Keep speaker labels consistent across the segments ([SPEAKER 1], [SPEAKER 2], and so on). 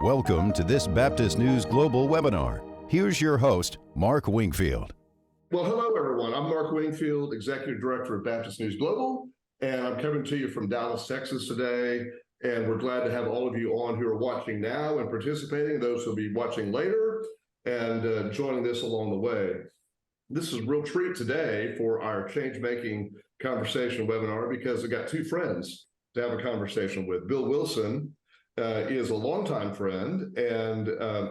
[SPEAKER 1] Welcome to this Baptist News Global webinar. Here's your host, Mark Wingfield.
[SPEAKER 2] Well, hello, everyone. I'm Mark Wingfield, Executive Director of Baptist News Global, and I'm coming to you from Dallas, Texas today. And we're glad to have all of you on who are watching now and participating, those who will be watching later and joining this along the way. This is a real treat today for our change-making conversation webinar because I've got two friends to have a conversation with. Bill Wilson is a longtime friend and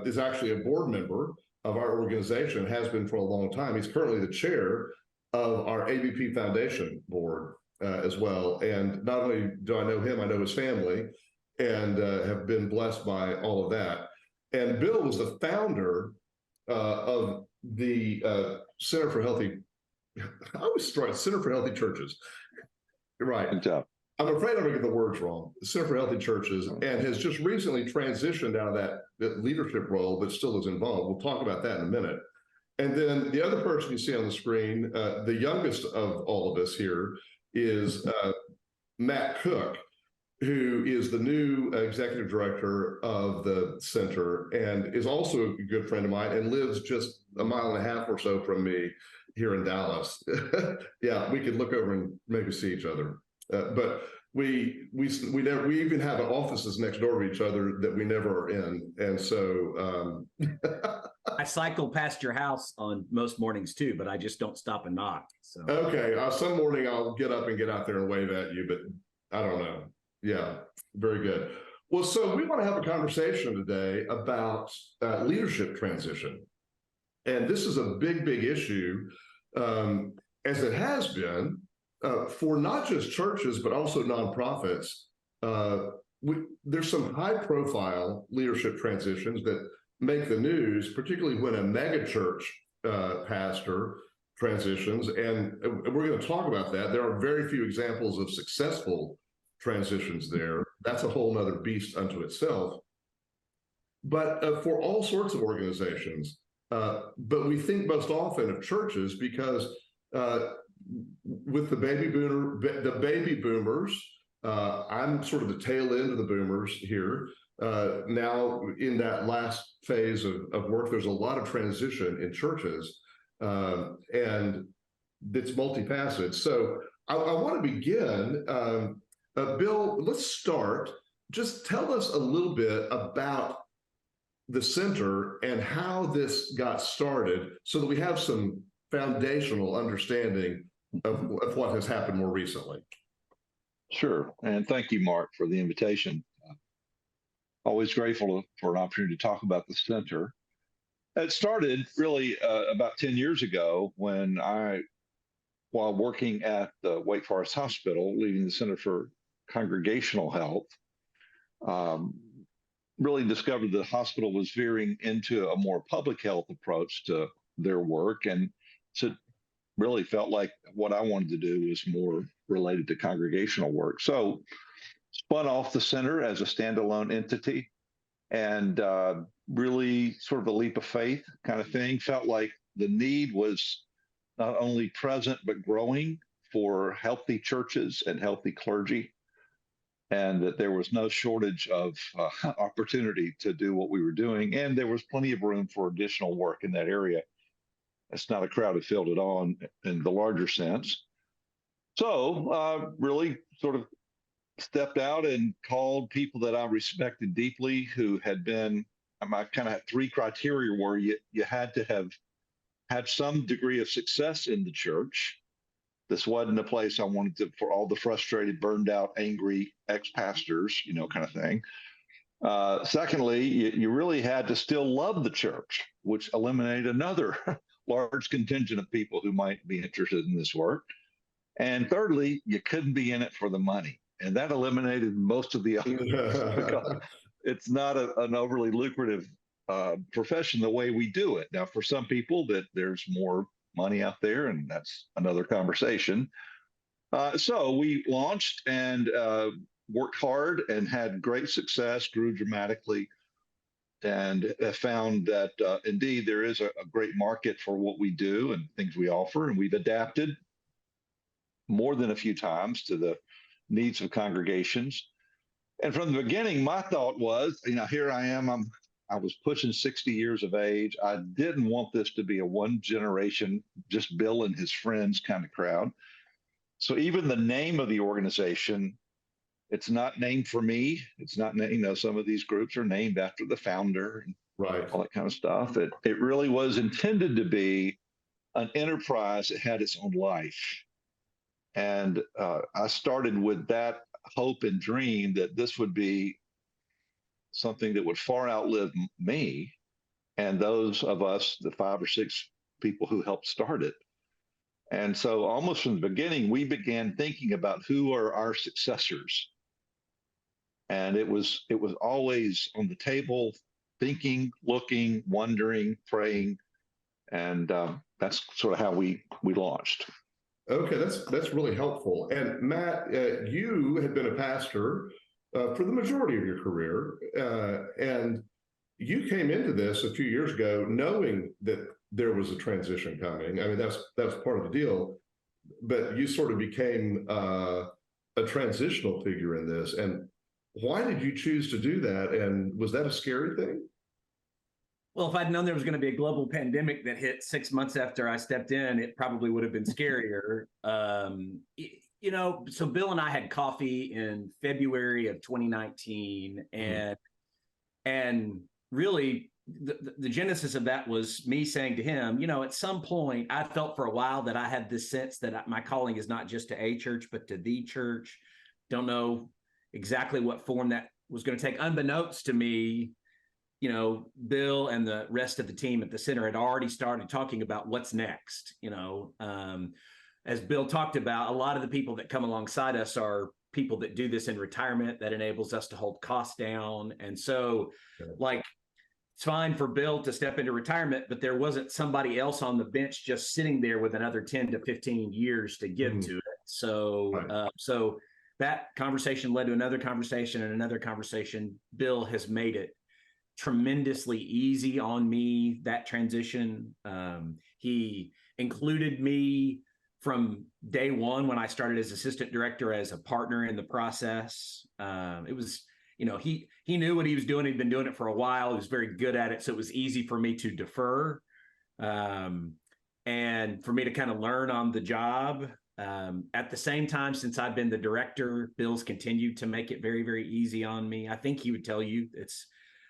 [SPEAKER 2] is actually a board member of our organization, has been for a long time. He's currently the chair of our ABP Foundation board as well. And not only do I know him, I know his family and have been blessed by all of that. And Bill was the founder of the Center for Healthy, I always start Center for Healthy Churches. Right.
[SPEAKER 3] Good job.
[SPEAKER 2] I'm afraid I'm going to get the words wrong. The Center for Healthy Churches, and has just recently transitioned out of that leadership role, but still is involved. We'll talk about that in a minute. And then the other person you see on the screen, the youngest of all of us here, is Matt Cook, who is the new executive director of the center and is also a good friend of mine and lives just a mile and a half or so from me here in Dallas. Yeah, we could look over and maybe see each other. But we even have offices next door to each other that we never are in, and so
[SPEAKER 4] I cycle past your house on most mornings too, but I just don't stop and knock. So
[SPEAKER 2] okay, some morning I'll get up and get out there and wave at you, but I don't know. Yeah, very good. Well, so we want to have a conversation today about leadership transition, and this is a big issue, as it has been. For not just churches, but also nonprofits. There's some high-profile leadership transitions that make the news, particularly when a megachurch pastor transitions, and we're going to talk about that. There are very few examples of successful transitions there. That's a whole other beast unto itself. But for all sorts of organizations, but we think most often of churches because with the baby boomers, I'm sort of the tail end of the boomers here. Now in that last phase of work, there's a lot of transition in churches, and it's multifaceted. So I want to begin, Bill, let's start. Just tell us a little bit about the center and how this got started so that we have some foundational understanding of what has happened more recently.
[SPEAKER 3] Sure. And thank you, Mark, for the invitation. Always grateful for an opportunity to talk about the center. It started really about 10 years ago when while working at the Wake Forest Hospital, leading the Center for Congregational Health, really discovered the hospital was veering into a more public health approach to their work. And so really felt like what I wanted to do was more related to congregational work. So spun off the center as a standalone entity and really sort of a leap of faith kind of thing. Felt like the need was not only present, but growing for healthy churches and healthy clergy, and that there was no shortage of opportunity to do what we were doing. And there was plenty of room for additional work in that area. It's not a crowded field at all in the larger sense. So really sort of stepped out and called people that I respected deeply who had been, I kind of had three criteria where you had to have had some degree of success in the church. This wasn't a place I wanted to, for all the frustrated, burned out, angry ex-pastors, kind of thing. Secondly, you really had to still love the church, which eliminated another large contingent of people who might be interested in this work. And thirdly, you couldn't be in it for the money. And that eliminated most of the others because it's not an overly lucrative profession the way we do it. Now, for some people, that there's more money out there, and that's another conversation. So we launched and worked hard and had great success, grew dramatically, and found that indeed there is a great market for what we do and things we offer. And we've adapted more than a few times to the needs of congregations. And from the beginning, my thought was, here I am. I was pushing 60 years of age. I didn't want this to be a one generation, just Bill and his friends kind of crowd. So even the name of the organization, it's not named for me. It's not, some of these groups are named after the founder and
[SPEAKER 2] Right.
[SPEAKER 3] all that kind of stuff. It really was intended to be an enterprise that had its own life. And I started with that hope and dream that this would be something that would far outlive me and those of us, the 5 or 6 people who helped start it. And so almost from the beginning, we began thinking about who are our successors. And it was always on the table, thinking, looking, wondering, praying. And that's sort of how we launched.
[SPEAKER 2] Okay, that's really helpful. And Matt, you had been a pastor for the majority of your career, and you came into this a few years ago knowing that there was a transition coming. I mean, that's part of the deal, but you sort of became a transitional figure in this. And why did you choose to do that? And was that a scary thing?
[SPEAKER 4] Well, if I'd known there was going to be a global pandemic that hit 6 months after I stepped in, it probably would have been scarier. So Bill and I had coffee in February of 2019, and really the genesis of that was me saying to him, at some point I felt for a while that I had this sense that my calling is not just to a church, but to the church. Don't know exactly what form that was going to take. Unbeknownst to me, Bill and the rest of the team at the center had already started talking about what's next. As Bill talked about, a lot of the people that come alongside us are people that do this in retirement. That enables us to hold costs down. And so, it's fine for Bill to step into retirement, but there wasn't somebody else on the bench just sitting there with another 10 to 15 years to give to it. So, so that conversation led to another conversation and another conversation. Bill has made it tremendously easy on me, that transition. He included me from day one when I started as assistant director as a partner in the process. It was, he knew what he was doing. He'd been doing it for a while. He was very good at it. So it was easy for me to defer and for me to kind of learn on the job. At the same time, since I've been the director, Bill's continued to make it very, very easy on me. I think he would tell you it's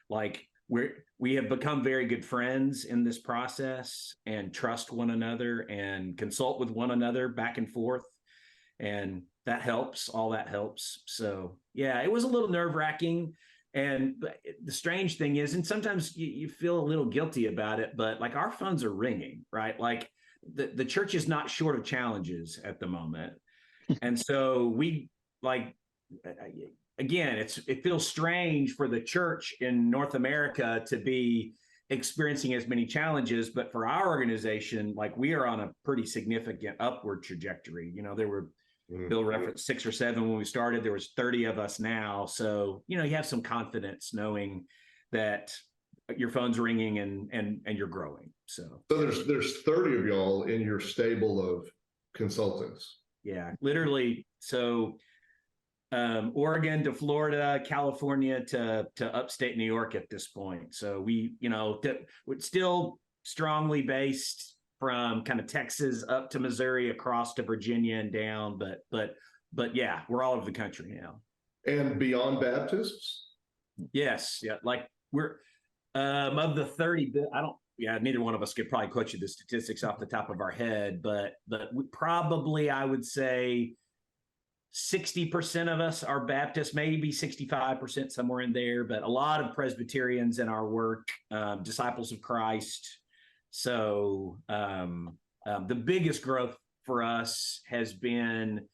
[SPEAKER 4] like we have become very good friends in this process and trust one another and consult with one another back and forth. And that helps. All that helps. So, yeah, it was a little nerve-wracking. And the strange thing is, and sometimes you feel a little guilty about it, but like our phones are ringing, right? Like the church is not short of challenges at the moment. And so we again, it feels strange for the church in North America to be experiencing as many challenges, but for our organization, we are on a pretty significant upward trajectory. There were Bill referenced 6 or 7 when we started. There was 30 of us now, so you have some confidence knowing that your phone's ringing and you're growing. So
[SPEAKER 2] there's 30 of y'all in your stable of consultants.
[SPEAKER 4] Yeah, literally. So Oregon to Florida, California to upstate New York at this point. So we're still strongly based from kind of Texas up to Missouri, across to Virginia and down. But yeah, we're all over the country now.
[SPEAKER 2] And beyond Baptists?
[SPEAKER 4] Yes. Yeah. We're of the 30, neither one of us could probably quote you the statistics off the top of our head, but we probably, I would say 60% of us are Baptist, maybe 65%, somewhere in there, but a lot of Presbyterians in our work, disciples of Christ. So the biggest growth for us has been,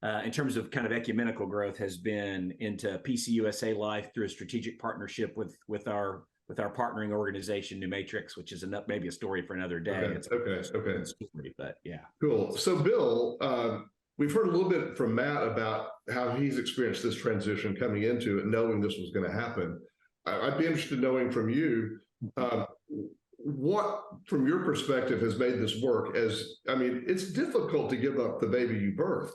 [SPEAKER 4] in terms of kind of ecumenical growth, has been into PCUSA Life through a strategic partnership with our partnering organization, New Matrix, which is maybe a story for another day.
[SPEAKER 2] Okay.
[SPEAKER 4] It's
[SPEAKER 2] Okay.
[SPEAKER 4] Story, but yeah.
[SPEAKER 2] Cool. So Bill, we've heard a little bit from Matt about how he's experienced this transition coming into it, knowing this was going to happen. I'd be interested in knowing from you, what, from your perspective, has made this work? It's difficult to give up the baby you birthed.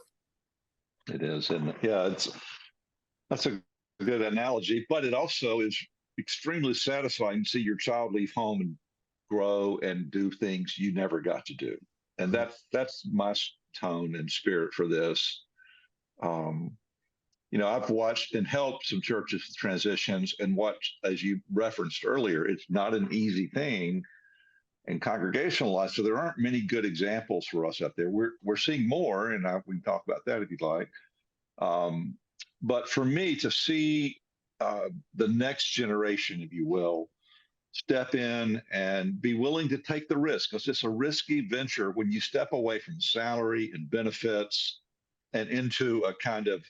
[SPEAKER 3] It is. And yeah, that's a a good analogy, but it also is extremely satisfying to see your child leave home and grow and do things you never got to do. And that's my tone and spirit for this. I've watched and helped some churches with transitions and watched, as you referenced earlier, it's not an easy thing in congregational life. So there aren't many good examples for us out there. We're seeing more, and we can talk about that if you'd like. But for me to see the next generation, if you will, step in and be willing to take the risk, because it's a risky venture when you step away from salary and benefits and into a kind of,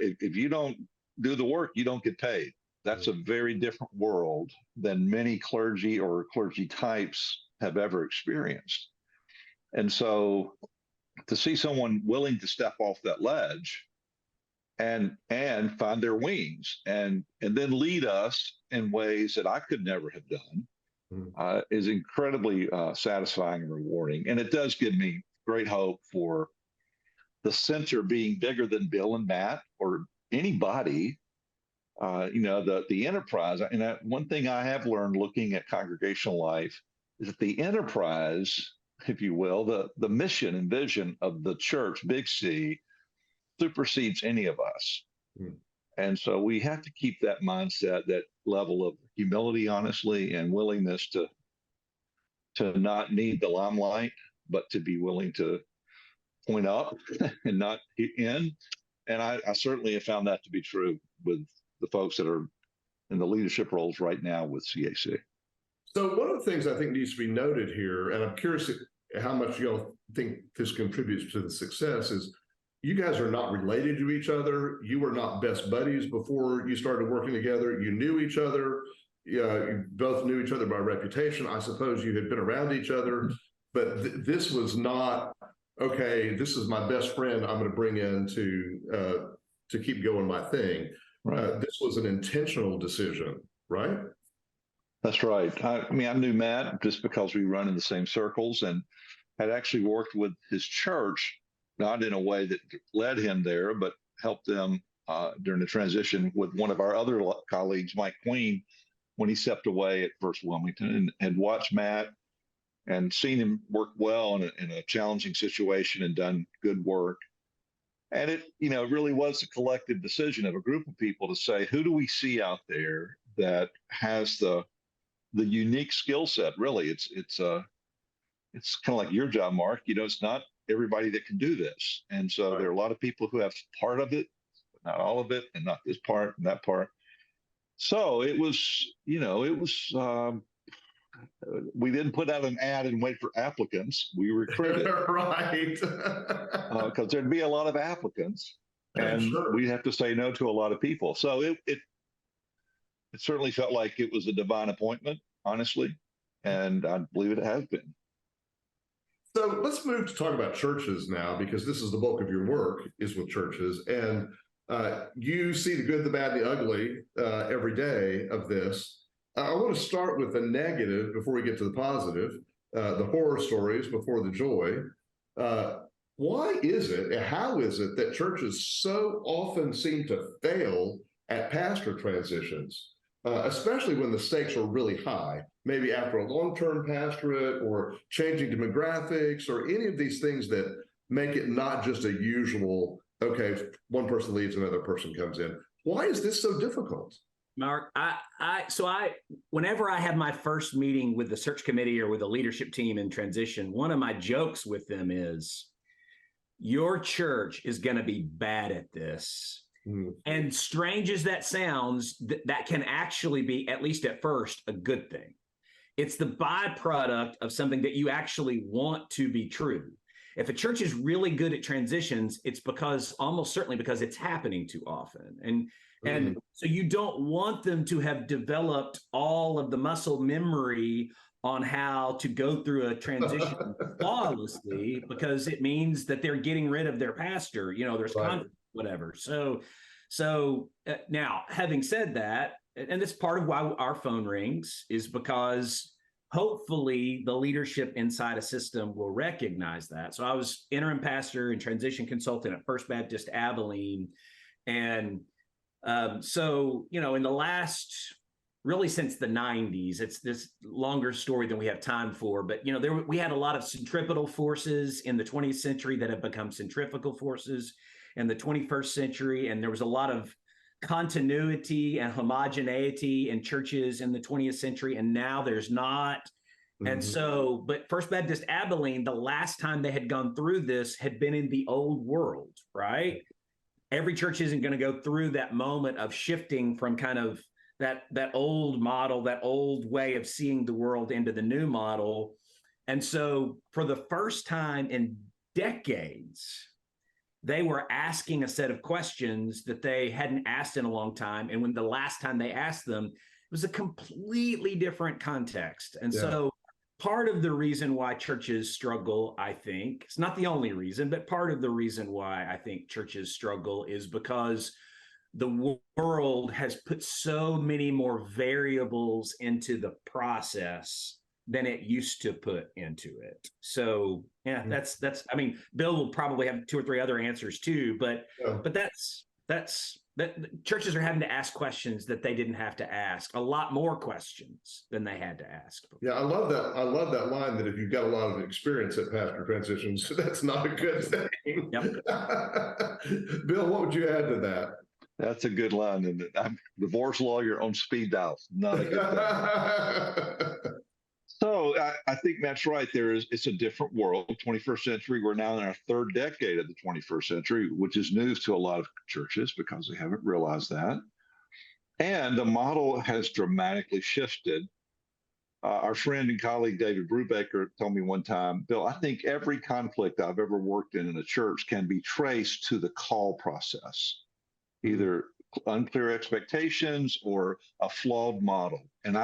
[SPEAKER 3] if you don't do the work, you don't get paid. That's a very different world than many clergy or clergy types have ever experienced. And so to see someone willing to step off that ledge and find their wings and then lead us in ways that I could never have done is incredibly satisfying and rewarding. And it does give me great hope for the center being bigger than Bill and Matt or anybody. The enterprise. And one thing I have learned looking at congregational life is that the enterprise, if you will, the mission and vision of the church, Big C, supersedes any of us. And so we have to keep that mindset, that level of humility, honestly, and willingness to not need the limelight, but to be willing to point up and not in. And I certainly have found that to be true with the folks that are in the leadership roles right now with CHC.
[SPEAKER 2] So one of the things I think needs to be noted here, and I'm curious how much y'all think this contributes to the success, is you guys are not related to each other. You were not best buddies before you started working together. You knew each other. You both knew each other by reputation. I suppose you had been around each other, but this was not, okay, this is my best friend I'm going to bring in to keep going my thing. Right. This was an intentional decision, right?
[SPEAKER 3] That's right. I knew Matt just because we run in the same circles and had actually worked with his church, not in a way that led him there, but helped them during the transition with one of our other colleagues, Mike Queen, when he stepped away at First Wilmington, and had watched Matt and seen him work well in a challenging situation and done good work. And it really was a collective decision of a group of people to say, who do we see out there that has the unique skill set? Really, it's kind of like your job, Mark. It's not everybody that can do this. And so there are a lot of people who have part of it, but not all of it, and not this part and that part. So it was, we didn't put out an ad and wait for applicants. We recruited.
[SPEAKER 2] Right.
[SPEAKER 3] Because there'd be a lot of applicants, and we'd have to say no to a lot of people. So it certainly felt like it was a divine appointment, honestly, and I believe it has been.
[SPEAKER 2] So let's move to talk about churches now, because this is the bulk of your work is with churches, and you see the good, the bad, the ugly every day of this. I want to start with the negative before we get to the positive, the horror stories before the joy. Why is it, and how is it that churches so often seem to fail at pastor transitions, especially when the stakes are really high, maybe after a long-term pastorate or changing demographics or any of these things that make it not just a usual, okay, one person leaves, another person comes in. Why is this so difficult?
[SPEAKER 4] Mark, whenever I have my first meeting with the search committee or with the leadership team in transition, one of my jokes with them is, your church is going to be bad at this. And strange as that sounds, that can actually be, at least at first, a good thing. It's the byproduct of something that you actually want to be true. If a church is really good at transitions, it's almost certainly because it's happening too often. And so you don't want them to have developed all of the muscle memory on how to go through a transition flawlessly, because it means that they're getting rid of their pastor, there's conflict, whatever. So now, having said that, and that's part of why our phone rings, is because hopefully the leadership inside a system will recognize that. So I was interim pastor and transition consultant at First Baptist Abilene, and So, in the last, really since the 90s, it's this longer story than we have time for, but, we had a lot of centripetal forces in the 20th century that have become centrifugal forces in the 21st century. And there was a lot of continuity and homogeneity in churches in the 20th century. And now there's not. And so, but First Baptist Abilene, the last time they had gone through this had been in the old world, right? Every church isn't going to go through that moment of shifting from kind of that old model, that old way of seeing the world into the new model. And so for the first time in decades, they were asking a set of questions that they hadn't asked in a long time. And when the last time they asked them, it was a completely different context. And so part of the reason why churches struggle, I think, it's not the only reason, but part of the reason why I think churches struggle is because the world has put so many more variables into the process than it used to put into it. So yeah, that's, I mean, Bill will probably have 2 or 3 other answers too, but that churches are having to ask questions that they didn't have to ask, a lot more questions than they had to ask before.
[SPEAKER 2] Yeah, I love that. I love that line that if you've got a lot of experience at pastor transitions, that's not a good thing.
[SPEAKER 4] Yep.
[SPEAKER 2] Bill, what would you add to that?
[SPEAKER 3] That's a good line. And I'm a divorce lawyer on speed dial. Not a good thing. So I think Matt's right. It's a different world. 21st century, we're now in our 3rd decade of the 21st century, which is news to a lot of churches because they haven't realized that. And the model has dramatically shifted. Our friend and colleague David Brubaker told me one time, Bill, I think every conflict I've ever worked in a church can be traced to the call process, either unclear expectations or a flawed model. And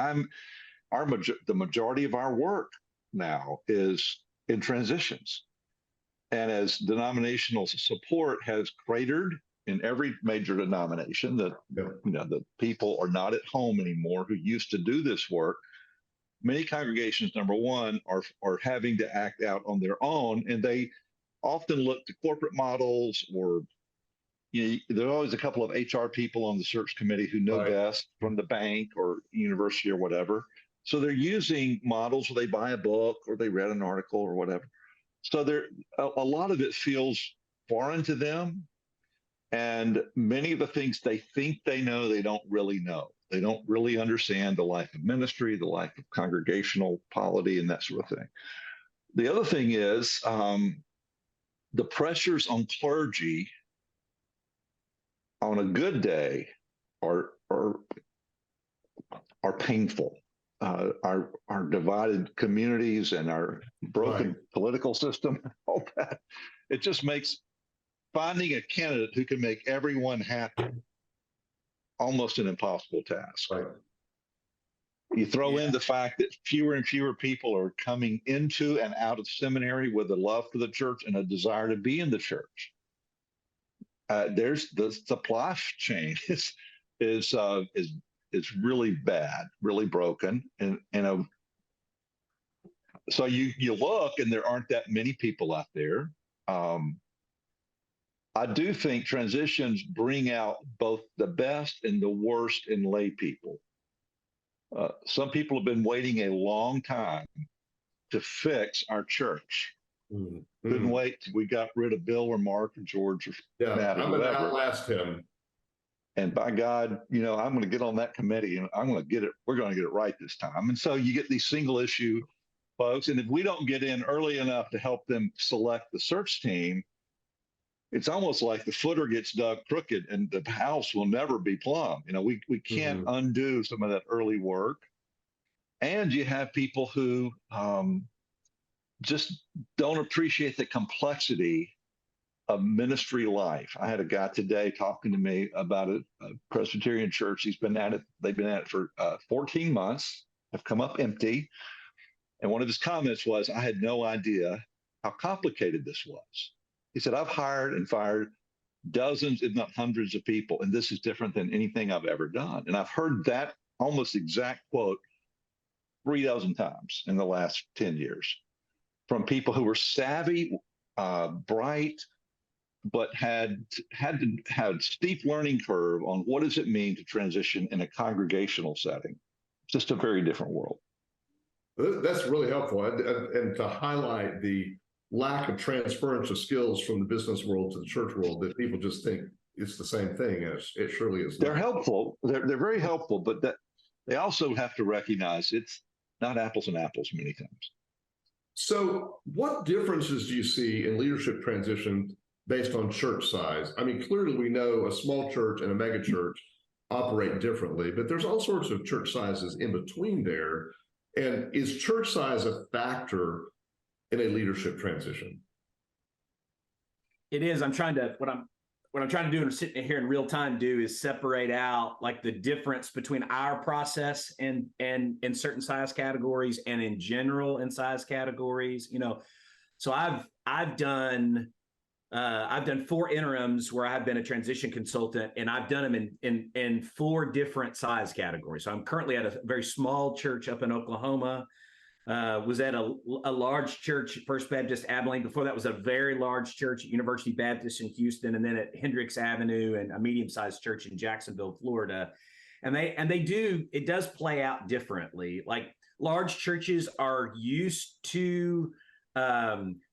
[SPEAKER 3] the majority of our work now is in transitions. And as denominational support has cratered in every major denomination, that the people are not at home anymore who used to do this work. Many congregations, number one, are having to act out on their own, and they often look to corporate models, or there are always a couple of HR people on the search committee who know best from the bank or university or whatever. So they're using models where they buy a book or they read an article or whatever. So a lot of it feels foreign to them. And many of the things they think they know, they don't really know. They don't really understand the life of ministry, the life of congregational polity, and that sort of thing. The other thing is the pressures on clergy on a good day are painful. Our divided communities and our broken political system, all that. It just makes finding a candidate who can make everyone happy almost an impossible task.
[SPEAKER 2] Right.
[SPEAKER 3] You throw in the fact that fewer and fewer people are coming into and out of seminary with a love for the church and a desire to be in the church. There's the supply chain is really bad, really broken, and so you look and there aren't that many people out there. I do think transitions bring out both the best and the worst in lay people. Some people have been waiting a long time to fix our church. Couldn't wait till we got rid of Bill or Mark or George or Matt or
[SPEAKER 2] I'm going to
[SPEAKER 3] whoever.
[SPEAKER 2] outlast him.
[SPEAKER 3] And by God, I'm going to get on that committee and we're going to get it right this time. And so you get these single issue folks. And if we don't get in early enough to help them select the search team, it's almost like the footer gets dug crooked and the house will never be plumb. We can't undo some of that early work. And you have people who just don't appreciate the complexity of ministry life. I had a guy today talking to me about a Presbyterian church. They've been at it for 14 months, have come up empty. And one of his comments was, I had no idea how complicated this was. He said, I've hired and fired dozens, if not hundreds of people, and this is different than anything I've ever done. And I've heard that almost exact quote 3 dozen times in the last 10 years from people who were savvy, bright, but had to have steep learning curve on what does it mean to transition in a congregational setting. It's just a very different world.
[SPEAKER 2] That's really helpful, and to highlight the lack of transference of skills from the business world to the church world, that people just think it's the same thing, and it surely is
[SPEAKER 3] They're
[SPEAKER 2] not.
[SPEAKER 3] helpful. They're very helpful, but that they also have to recognize it's not apples and apples many times.
[SPEAKER 2] So what differences do you see in leadership transition based on church size? I mean, clearly we know a small church and a mega church operate differently, but there's all sorts of church sizes in between there. And is church size a factor in a leadership transition?
[SPEAKER 4] It is. I'm trying to what I'm trying to do and sitting here in real time do is separate out like the difference between our process and in certain size categories and in general in size categories. So I've done 4 interims where I've been a transition consultant, and I've done them in 4 different size categories. So I'm currently at a very small church up in Oklahoma. Was at a large church at First Baptist Abilene. Before that was a very large church at University Baptist in Houston, and then at Hendricks Avenue, and a medium-sized church in Jacksonville, Florida. And it does play out differently. Like large churches are used to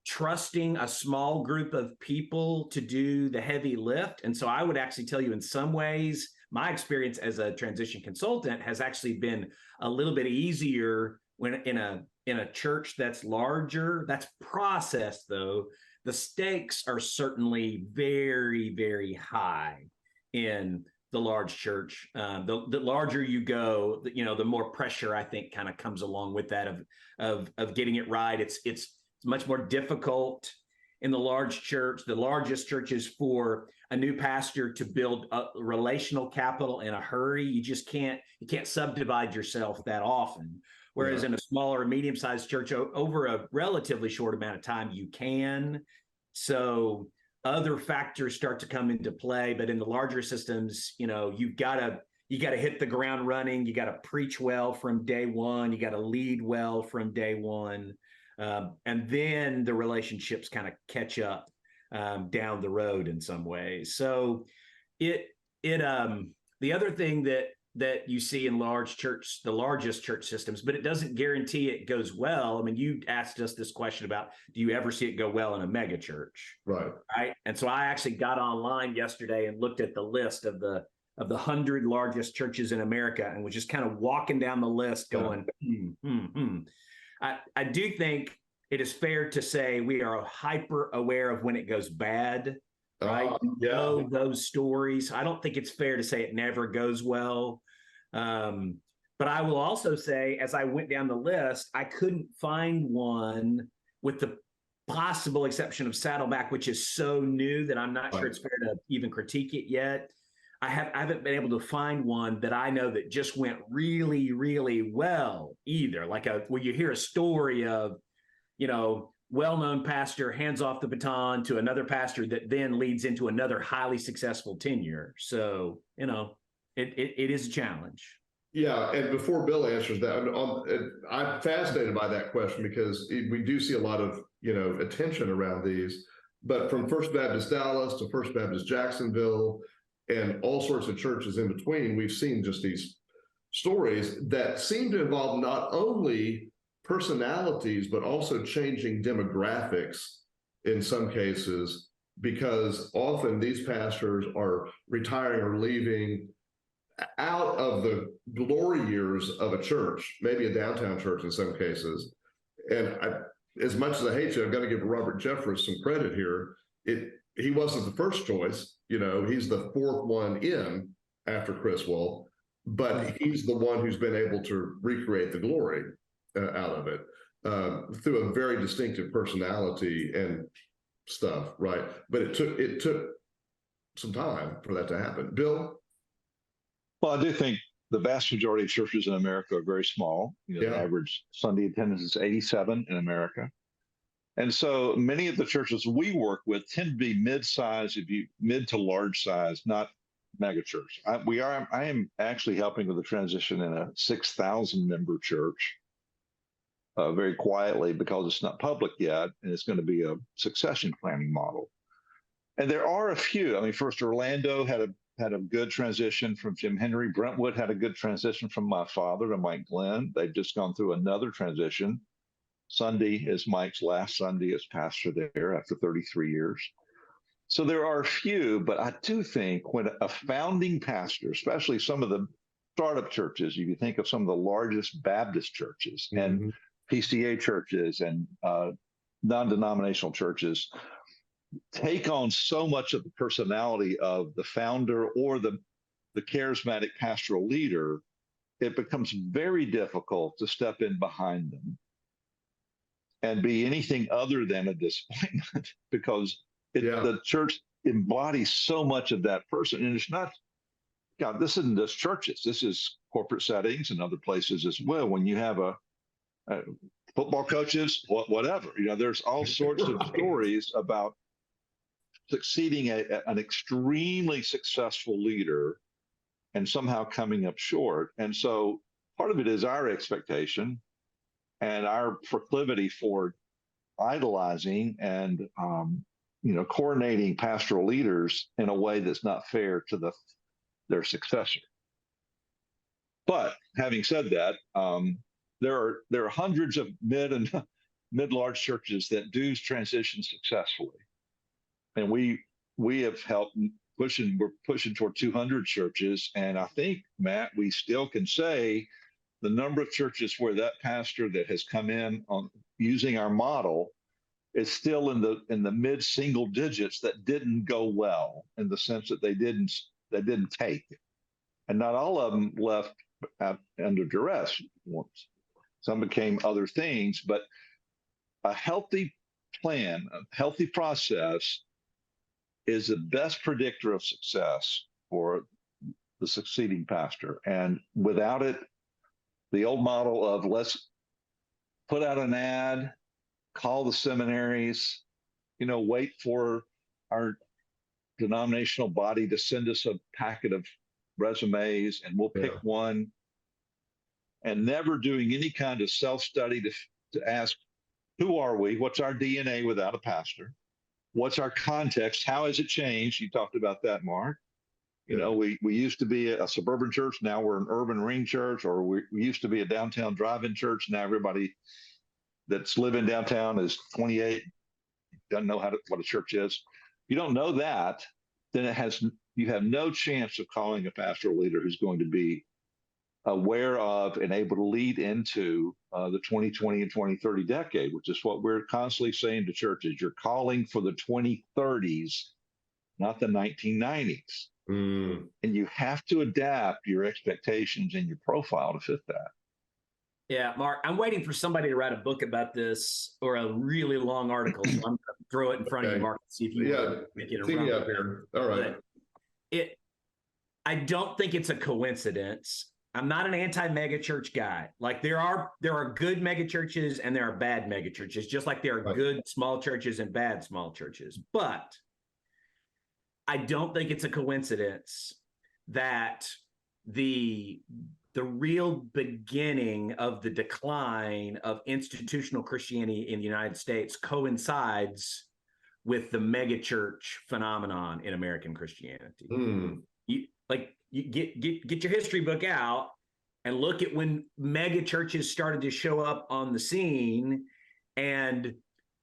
[SPEAKER 4] trusting a small group of people to do the heavy lift. And so I would actually tell you, in some ways, my experience as a transition consultant has actually been a little bit easier when in a church that's larger. That's processed, though. The stakes are certainly very, very high in the large church. The larger you go, the more pressure, I think, kind of comes along with that of getting it right. It's much more difficult in the large church. The largest churches, for a new pastor to build a relational capital in a hurry, you can't subdivide yourself that often. Whereas in a smaller, medium-sized church, over a relatively short amount of time, you can. So other factors start to come into play. But in the larger systems, you've got to hit the ground running. You got to preach well from day one. You got to lead well from day one. And then the relationships kind of catch up down the road in some ways. So the other thing that you see in the largest church systems, but it doesn't guarantee it goes well. I mean, you asked us this question about, do you ever see it go well in a mega church?
[SPEAKER 2] Right.
[SPEAKER 4] And so I actually got online yesterday and looked at the list of the 100 largest churches in America, and was just kind of walking down the list going, I do think it is fair to say we are hyper aware of when it goes bad, right? Those stories. I don't think it's fair to say it never goes well. But I will also say, as I went down the list, I couldn't find one, with the possible exception of Saddleback, which is so new that I'm not sure it's fair to even critique it yet. I haven't been able to find one that I know that just went really, really well either. Like where you hear a story of, well-known pastor hands off the baton to another pastor that then leads into another highly successful tenure. So, it is a challenge.
[SPEAKER 2] Yeah, and before Bill answers that, I'm fascinated by that question, because we do see a lot of attention around these. But from First Baptist Dallas to First Baptist Jacksonville and all sorts of churches in between, we've seen just these stories that seem to involve not only personalities, but also changing demographics in some cases, because often these pastors are retiring or leaving out of the glory years of a church, maybe a downtown church in some cases. And as much as I hate to, I've got to give Robert Jeffress some credit here. He wasn't the first choice, he's the 4th one in after Criswell, but he's the one who's been able to recreate the glory out of it through a very distinctive personality and stuff, right? But it took some time for that to happen. Bill?
[SPEAKER 3] Well, I do think the vast majority of churches in America are very small. The average Sunday attendance is 87 in America. And so many of the churches we work with tend to be mid-size, mid to large size, not mega church. I am actually helping with the transition in a 6,000 member church very quietly, because it's not public yet, and it's going to be a succession planning model. And there are a few. I mean, first Orlando had a good transition from Jim Henry. Brentwood had a good transition from my father to Mike Glenn. They've just gone through another transition. Sunday is Mike's last Sunday as pastor there after 33 years. So there are a few, but I do think when a founding pastor, especially some of the startup churches, you can think of some of the largest Baptist churches and PCA churches and non-denominational churches, take on so much of the personality of the founder or the charismatic pastoral leader, it becomes very difficult to step in behind them and be anything other than a disappointment because the church embodies so much of that person. And it's not, God, this isn't just churches. This is corporate settings and other places as well. When you have a football coaches, whatever, there's all sorts of stories about succeeding an extremely successful leader and somehow coming up short. And so part of it is our expectation and our proclivity for idolizing and coordinating pastoral leaders in a way that's not fair to their successor. But having said that, there are hundreds of mid and mid-large churches that do transition successfully. And we have helped we're pushing toward 200 churches. And I think, Matt, we still can say the number of churches where that pastor that has come in on using our model is still in the mid single digits that didn't go well, in the sense that they didn't take. And not all of them left under duress. Some became other things, but a healthy plan, a healthy process is the best predictor of success for the succeeding pastor. And without it, the old model of let's put out an ad, call the seminaries, wait for our denominational body to send us a packet of resumes and we'll pick one, and never doing any kind of self-study to ask, who are we? What's our DNA without a pastor? What's our context? How has it changed? You talked about that, Mark. We used to be a suburban church. Now we're an urban ring church, or we used to be a downtown drive-in church. Now everybody that's living downtown is 28, doesn't know what a church is. If you don't know that, then you have no chance of calling a pastoral leader who's going to be aware of and able to lead into the 2020 and 2030 decade, which is what we're constantly saying to churches. You're calling for the 2030s, not the 1990s. And you have to adapt your expectations and your profile to fit that.
[SPEAKER 4] Yeah, Mark, I'm waiting for somebody to write a book about this or a really long article. So I'm going to throw it in front of you, Mark, and see if you want to make it a run.
[SPEAKER 2] Up here. All right.
[SPEAKER 4] I don't think it's a coincidence. I'm not an anti-mega church guy. Like there are good mega churches and there are bad mega churches, just like there are good small churches and bad small churches. But I don't think it's a coincidence that the real beginning of the decline of institutional Christianity in the United States coincides with the mega church phenomenon in American Christianity. You get your history book out and look at when mega churches started to show up on the scene. And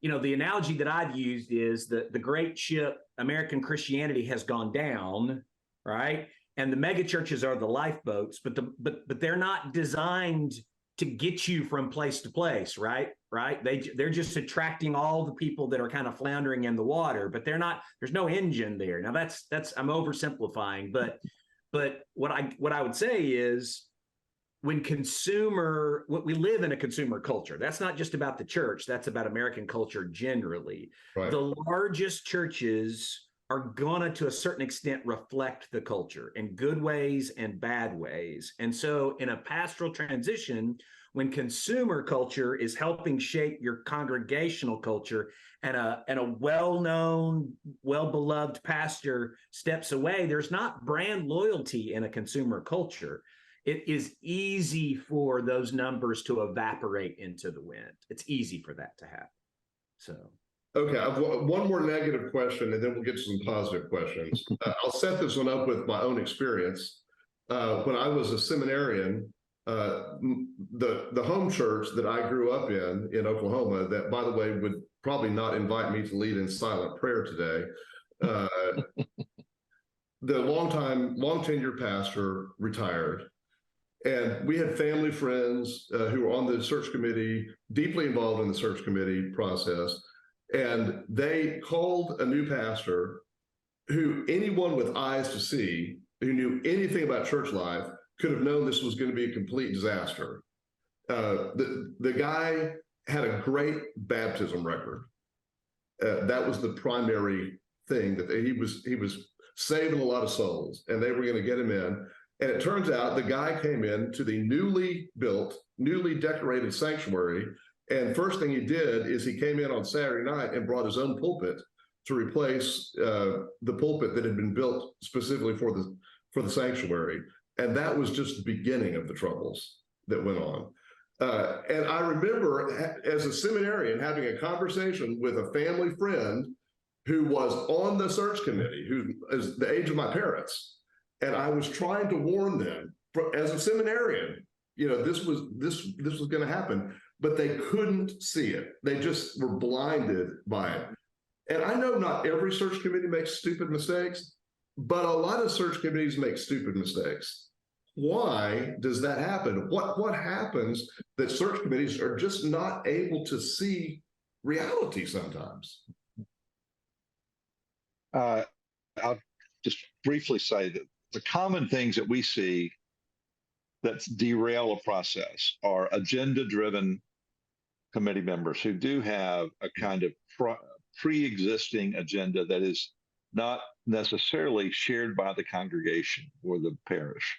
[SPEAKER 4] the analogy that I've used is the great ship American Christianity has gone down, right? And the mega churches are the lifeboats, but they're not designed to get you from place to place, right? They're just attracting all the people that are kind of floundering in the water, but there's no engine there. Now that's I'm oversimplifying, but what I would say is we live in a consumer culture. That's not just about the church. That's about American culture generally. Right. The largest churches are gonna, to a certain extent, reflect the culture in good ways and bad ways. And so in a pastoral transition, when consumer culture is helping shape your congregational culture and a well-known, well-beloved pastor steps away, there's not brand loyalty in a consumer culture. It is easy for those numbers to evaporate into the wind. It's easy for that to happen. So
[SPEAKER 2] Okay, I've one more negative question, and then we'll get to some positive questions. I'll set this one up with my own experience. When I was a seminarian, the home church that I grew up in Oklahoma, that, by the way, would probably not invite me to lead in silent prayer today. The long tenured pastor retired, and we had family friends who were on the search committee, deeply involved in the search committee process. And they called a new pastor who anyone with eyes to see, who knew anything about church life, could have known this was going to be a complete disaster. The guy had a great baptism record. That was the primary thing, that he was saving a lot of souls, and they were going to get him in. And it turns out the guy came in to the newly built, newly decorated sanctuary. And first thing he did is he came in on Saturday night and brought his own pulpit to replace the pulpit that had been built specifically for the sanctuary. And that was just the beginning of the troubles that went on. And I remember as a seminarian having a conversation with a family friend who was on the search committee, who is the age of my parents. And I was trying to warn them as a seminarian, this was going to happen, but they couldn't see it. They just were blinded by it. And I know not every search committee makes stupid mistakes, but a lot of search committees make stupid mistakes. Why does that happen? What happens that search committees are just not able to see reality sometimes?
[SPEAKER 3] I'll just briefly say that the common things that we see that derail a process are agenda-driven committee members who do have a kind of pre-existing agenda that is not necessarily shared by the congregation or the parish.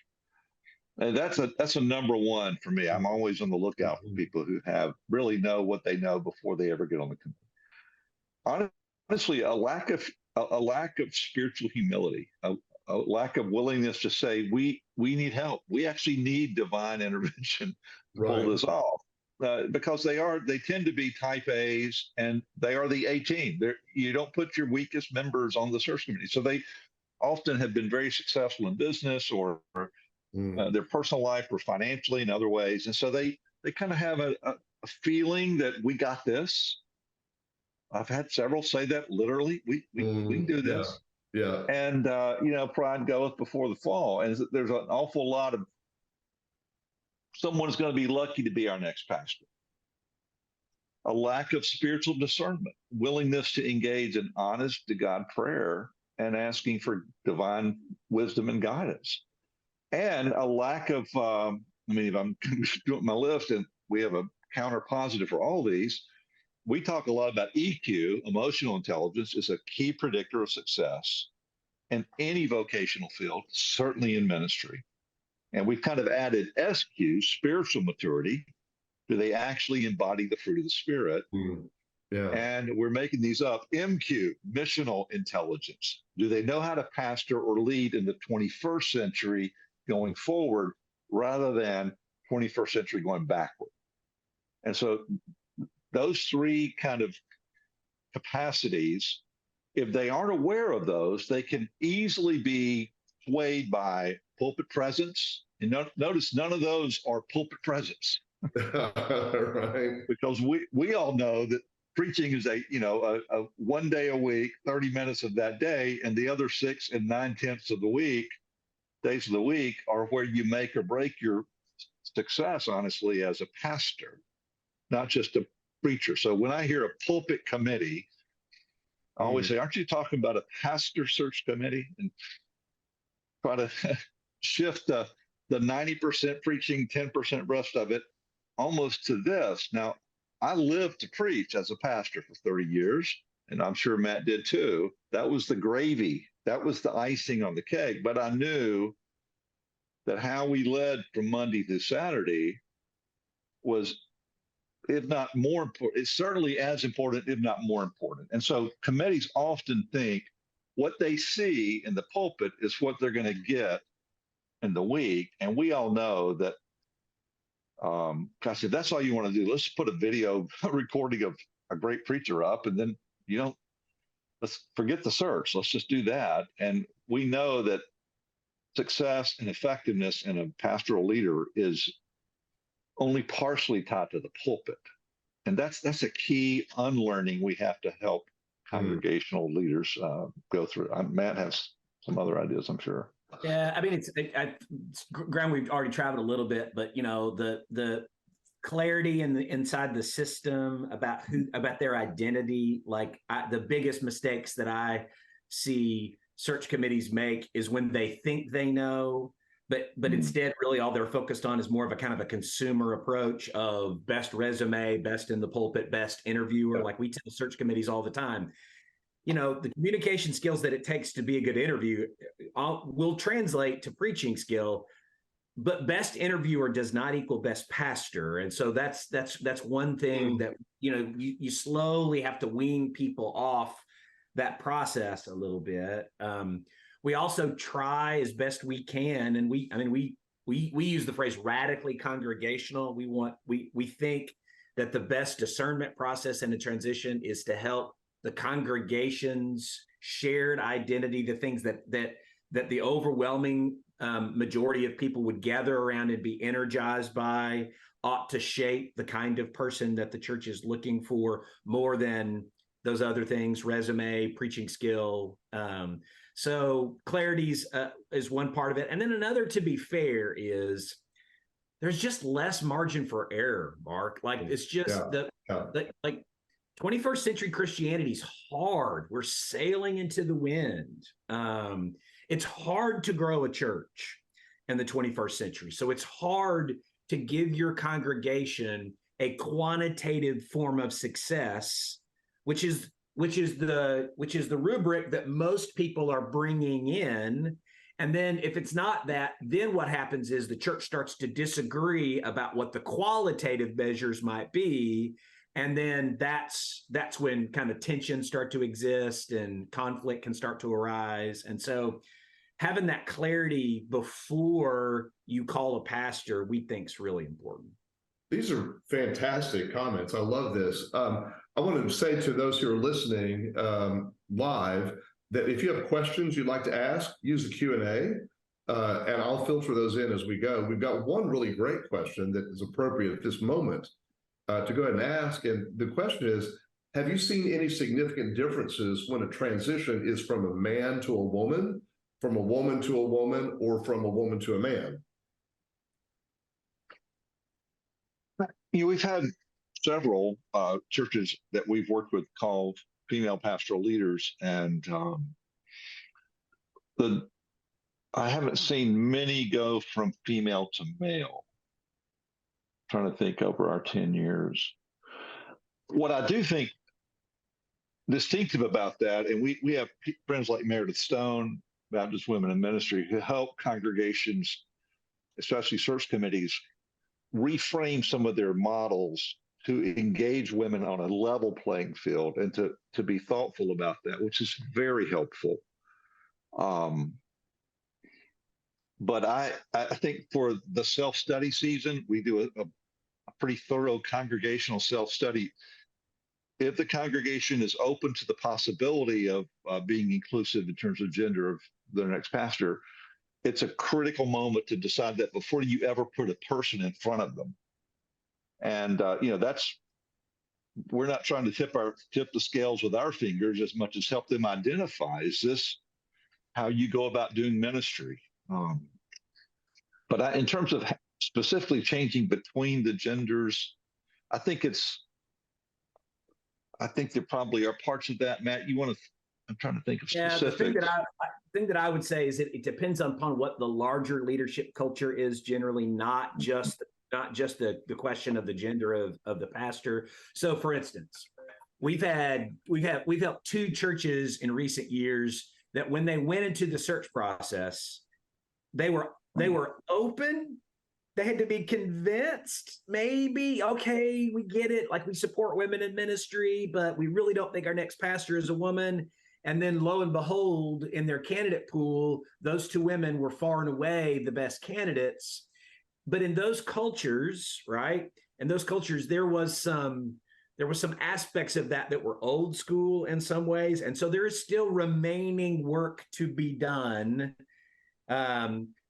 [SPEAKER 3] And that's a number one for me. I'm always on the lookout for people who really know what they know before they ever get on the committee. Honestly, a lack of spiritual humility, a lack of willingness to say we need help. We actually need divine intervention to pull this off, because they tend to be type A's, and they are the A team. You don't put your weakest members on the search committee, so they often have been very successful in business or their personal life or financially in other ways, and so they kind of have a feeling that we got this. I've had several say that literally. We can do this.
[SPEAKER 2] Yeah.
[SPEAKER 3] And pride goeth before the fall. And there's an awful lot of someone's going to be lucky to be our next pastor. A lack of spiritual discernment, willingness to engage in honest to God prayer and asking for divine wisdom and guidance. And a lack of, if I'm doing my list, and we have a counter positive for all these, we talk a lot about EQ, emotional intelligence, is a key predictor of success in any vocational field, certainly in ministry. And we've kind of added SQ, spiritual maturity. Do they actually embody the fruit of the Spirit?
[SPEAKER 2] Yeah.
[SPEAKER 3] And we're making these up. MQ, missional intelligence. Do they know how to pastor or lead in the 21st century going forward rather than 21st century going backward? And so those three kind of capacities, if they aren't aware of those, they can easily be swayed by pulpit presence. And notice none of those are pulpit presence.
[SPEAKER 2] Right.
[SPEAKER 3] Because we all know that preaching is a 1 day a week, 30 minutes of that day, and the other 6 and 9/10 of the week, days of the week, are where you make or break your success, honestly, as a pastor, not just a preacher. So when I hear a pulpit committee, I always say, aren't you talking about a pastor search committee? And try to shift the 90% preaching, 10% rest of it almost to this. Now, I lived to preach as a pastor for 30 years, and I'm sure Matt did too. That was the gravy. That was the icing on the cake. But I knew that how we led from Monday through Saturday was, if not more important, it's certainly as important, if not more important. And so committees often think what they see in the pulpit is what they're going to get in the week. And we all know that, gosh, if that's all you want to do, let's put a video recording of a great preacher up, and then let's forget the search. Let's just do that. And we know that success and effectiveness in a pastoral leader is only partially tied to the pulpit. And that's a key unlearning we have to help congregational leaders go through. Matt has some other ideas, I'm sure.
[SPEAKER 4] Yeah, I mean, it's ground we've already traveled a little bit, but the clarity inside the system about their identity. Like the biggest mistakes that I see search committees make is when they think they know, but instead really all they're focused on is more of a kind of a consumer approach of best resume, best in the pulpit, best interviewer. Like we tell search committees all the time, the communication skills that it takes to be a good interview will translate to preaching skill, but best interviewer does not equal best pastor. And so that's one thing that, you slowly have to wean people off that process a little bit. We also try as best we can, and we use the phrase radically congregational. We think that the best discernment process in a transition is to help the congregation's shared identity, the things that the overwhelming majority of people would gather around and be energized by, ought to shape the kind of person that the church is looking for more than those other things: resume, preaching skill. So clarity is one part of it. And then another, to be fair, is there's just less margin for error, Mark. Like it's just like 21st century Christianity is hard. We're sailing into the wind. It's hard to grow a church in the 21st century. So it's hard to give your congregation a quantitative form of success, which is the rubric that most people are bringing in. And then if it's not that, then what happens is the church starts to disagree about what the qualitative measures might be. And then that's when kind of tensions start to exist and conflict can start to arise. And so having that clarity before you call a pastor, we think is really important.
[SPEAKER 2] These are fantastic comments. I love this. I want to say to those who are listening live that if you have questions you'd like to ask, use the Q&A, and I'll filter those in as we go. We've got one really great question that is appropriate at this moment to go ahead and ask. And the question is, have you seen any significant differences when a transition is from a man to a woman, from a woman to a woman, or from a woman to a man?
[SPEAKER 3] We've had several churches that we've worked with called female pastoral leaders, and I haven't seen many go from female to male. I'm trying to think over our 10 years. What I do think distinctive about that, and we have friends like Meredith Stone, Baptist Women in Ministry, who help congregations, especially search committees, reframe some of their models to engage women on a level playing field and to be thoughtful about that, which is very helpful. But I think for the self-study season, we do a pretty thorough congregational self-study. If the congregation is open to the possibility of being inclusive in terms of gender of their next pastor, it's a critical moment to decide that before you ever put a person in front of them. And we're not trying to tip the scales with our fingers as much as help them identify, is this how you go about doing ministry? But in terms of specifically changing between the genders, I think there probably are parts of that. Matt, I'm trying to think of specifics.
[SPEAKER 4] The thing that I would say is that it depends upon what the larger leadership culture is generally, not just the question of the gender of the pastor. So for instance, we've helped two churches in recent years that when they went into the search process, they were open. They had to be convinced, maybe, okay, we get it. Like, we support women in ministry, but we really don't think our next pastor is a woman. And then lo and behold, in their candidate pool, those two women were far and away the best candidates. But in those cultures, right? In those cultures, there was some there were some aspects of that were old school in some ways. And so there is still remaining work to be done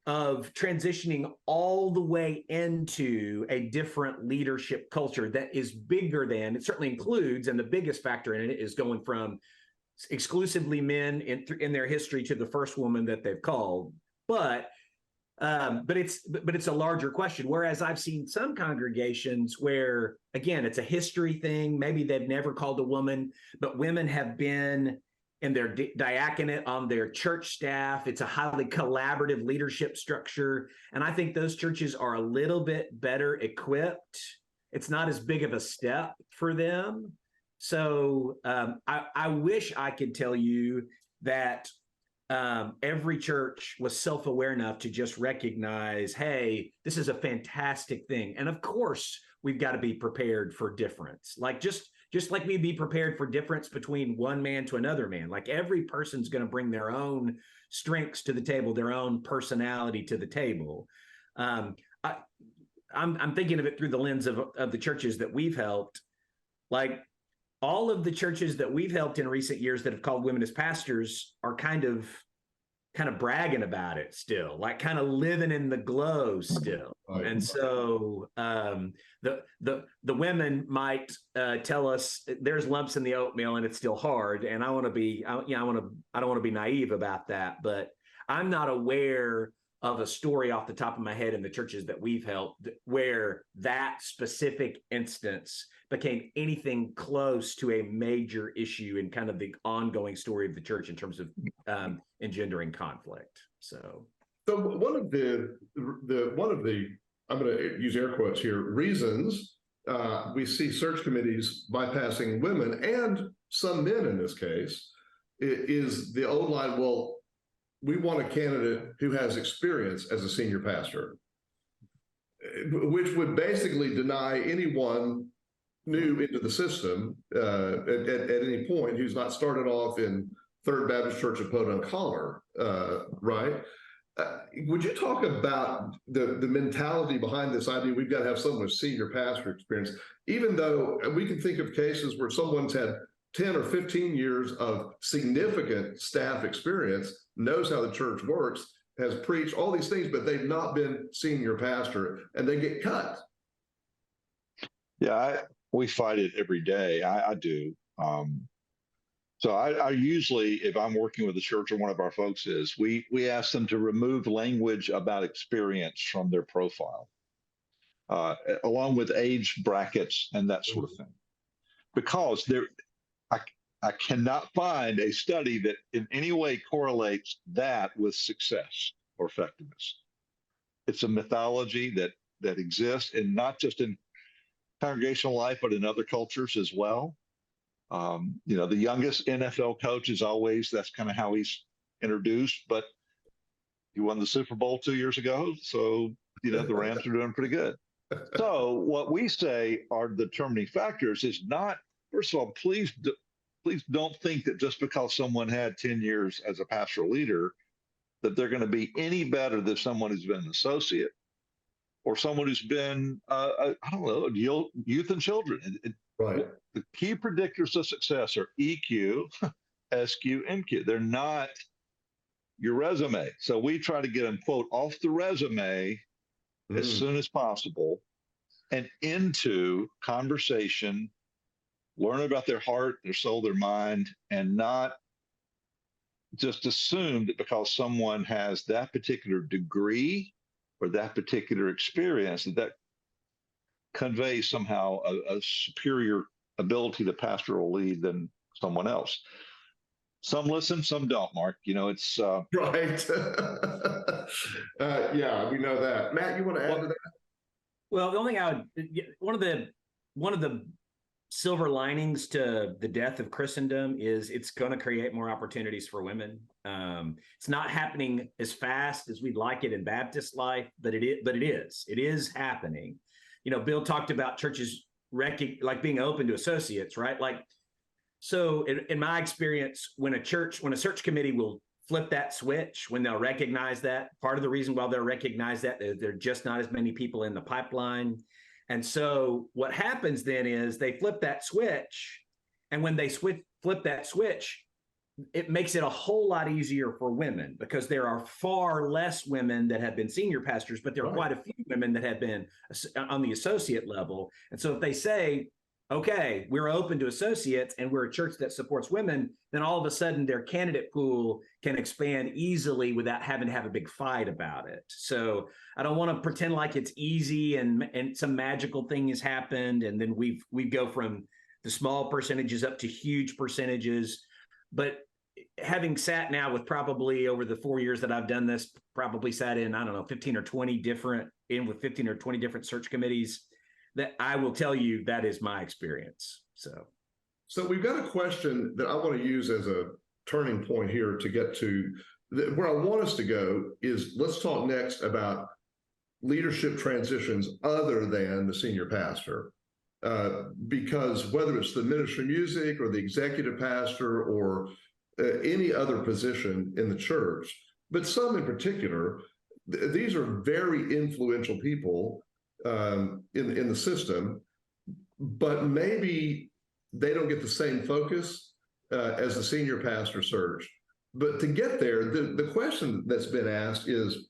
[SPEAKER 4] of transitioning all the way into a different leadership culture that is bigger than, it certainly includes, and the biggest factor in it is going from exclusively men in their history to the first woman that they've called. But it's a larger question. Whereas I've seen some congregations where, again, it's a history thing. Maybe they've never called a woman, but women have been in their diaconate on their church staff. It's a highly collaborative leadership structure. And I think those churches are a little bit better equipped. It's not as big of a step for them. So I wish I could tell you that every church was self-aware enough to just recognize, hey, this is a fantastic thing. And of course, we've got to be prepared for difference. Like just like we'd be prepared for difference between one man to another man. Like every person's going to bring their own strengths to the table, their own personality to the table. I'm thinking of it through the lens of the churches that we've helped. Like all of the churches that we've helped in recent years that have called women as pastors are kind of bragging about it still, like kind of living in the glow still. Right. And so the women might tell us there's lumps in the oatmeal and it's still hard. And I don't want to be naive about that, but I'm not aware of a story off the top of my head in the churches that we've helped where that specific instance became anything close to a major issue in kind of the ongoing story of the church in terms of engendering conflict. So
[SPEAKER 2] one of the I'm going to use air quotes here, reasons we see search committees bypassing women and some men in this case is the old line, well, we want a candidate who has experience as a senior pastor, which would basically deny anyone new into the system at any point who's not started off in Third Baptist Church of Podunk Collar, right? Would you talk about the mentality behind this idea we've got to have someone with senior pastor experience, even though we can think of cases where someone's had 10 or 15 years of significant staff experience, knows how the church works, has preached all these things, but they've not been senior pastor and they get cut.
[SPEAKER 3] Yeah, we fight it every day. I do. So I usually, if I'm working with the church or one of our folks is, we ask them to remove language about experience from their profile, along with age brackets and that sort of thing. Because I cannot find a study that in any way correlates that with success or effectiveness. It's a mythology that exists, and not just in congregational life, but in other cultures as well. The youngest NFL coach is always, that's kind of how he's introduced, but he won the Super Bowl 2 years ago. So, the Rams are doing pretty good. So what we say are the determining factors is not, first of all, please don't think that just because someone had 10 years as a pastoral leader, that they're going to be any better than someone who's been an associate or someone who's been, youth and children.
[SPEAKER 2] Right.
[SPEAKER 3] The key predictors of success are EQ, SQ, MQ. They're not your resume. So we try to get them, quote, off the resume as soon as possible and into conversation, learn about their heart, their soul, their mind, and not just assume that because someone has that particular degree or that particular experience, that conveys somehow a superior ability to pastoral lead than someone else. Some listen, some don't, Mark. It's
[SPEAKER 2] right. Yeah, we know that. Matt, you want to add to that?
[SPEAKER 4] Well, the only thing one of the silver linings to the death of Christendom is it's going to create more opportunities for women. It's not happening as fast as we'd like it in Baptist life, but it is happening. Bill talked about churches being open to associates, right? So in my experience, when a search committee will flip that switch, when they'll recognize that, part of the reason why they'll recognize that there are just not as many people in the pipeline, And so what happens then is they flip that switch. And when they flip that switch, it makes it a whole lot easier for women because there are far less women that have been senior pastors, but there are quite a few women that have been on the associate level. And so if they say, okay, we're open to associates and we're a church that supports women, then all of a sudden their candidate pool can expand easily without having to have a big fight about it. So I don't want to pretend like it's easy and some magical thing has happened. And then we go from the small percentages up to huge percentages. But having sat now with probably over the 4 years that I've done this, probably sat in, I don't know, 15 or 20 different search committees, that I will tell you that is my experience. So
[SPEAKER 2] we've got a question that I want to use as a turning point here to get to where I want us to go is let's talk next about leadership transitions other than the senior pastor. Because whether it's the minister of music or the executive pastor or any other position in the church, but some in particular, these are very influential people in the system, but maybe they don't get the same focus as the senior pastor search. But to get there, the question that's been asked is,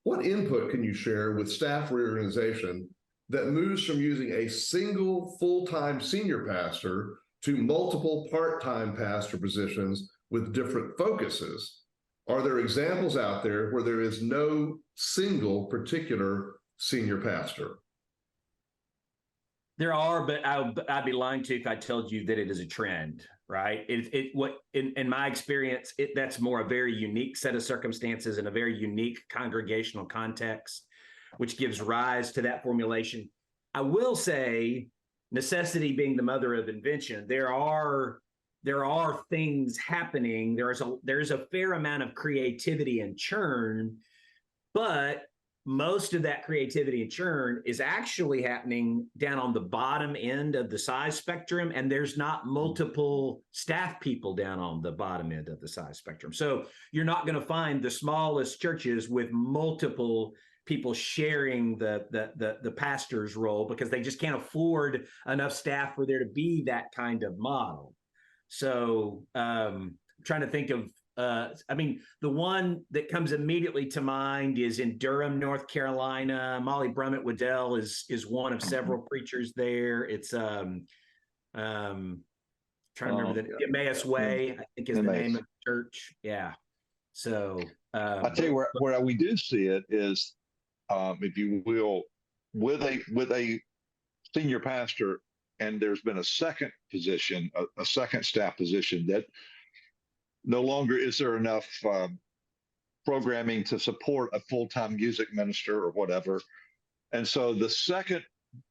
[SPEAKER 2] what input can you share with staff reorganization that moves from using a single full-time senior pastor to multiple part-time pastor positions with different focuses? Are there examples out there where there is no single particular senior pastor?
[SPEAKER 4] There are, but I'd be lying to you if I told you that it is a trend, right? In my experience, that's more a very unique set of circumstances and a very unique congregational context, which gives rise to that formulation. I will say, necessity being the mother of invention, there are things happening. There's a fair amount of creativity and churn, but most of that creativity and churn is actually happening down on the bottom end of the size spectrum, and there's not multiple staff people down on the bottom end of the size spectrum. So you're not going to find the smallest churches with multiple people sharing the pastor's role because they just can't afford enough staff for there to be that kind of model. So I'm trying to think of the one that comes immediately to mind is in Durham, North Carolina. Molly Brummett Waddell is one of several preachers there. It's trying to remember the Emmaus Way, I think is the name of the church. Yeah. So
[SPEAKER 3] I tell you where we do see it is, if you will, with a senior pastor, and there's been a second position, a second staff position that no longer is there enough programming to support a full-time music minister or whatever. And so the second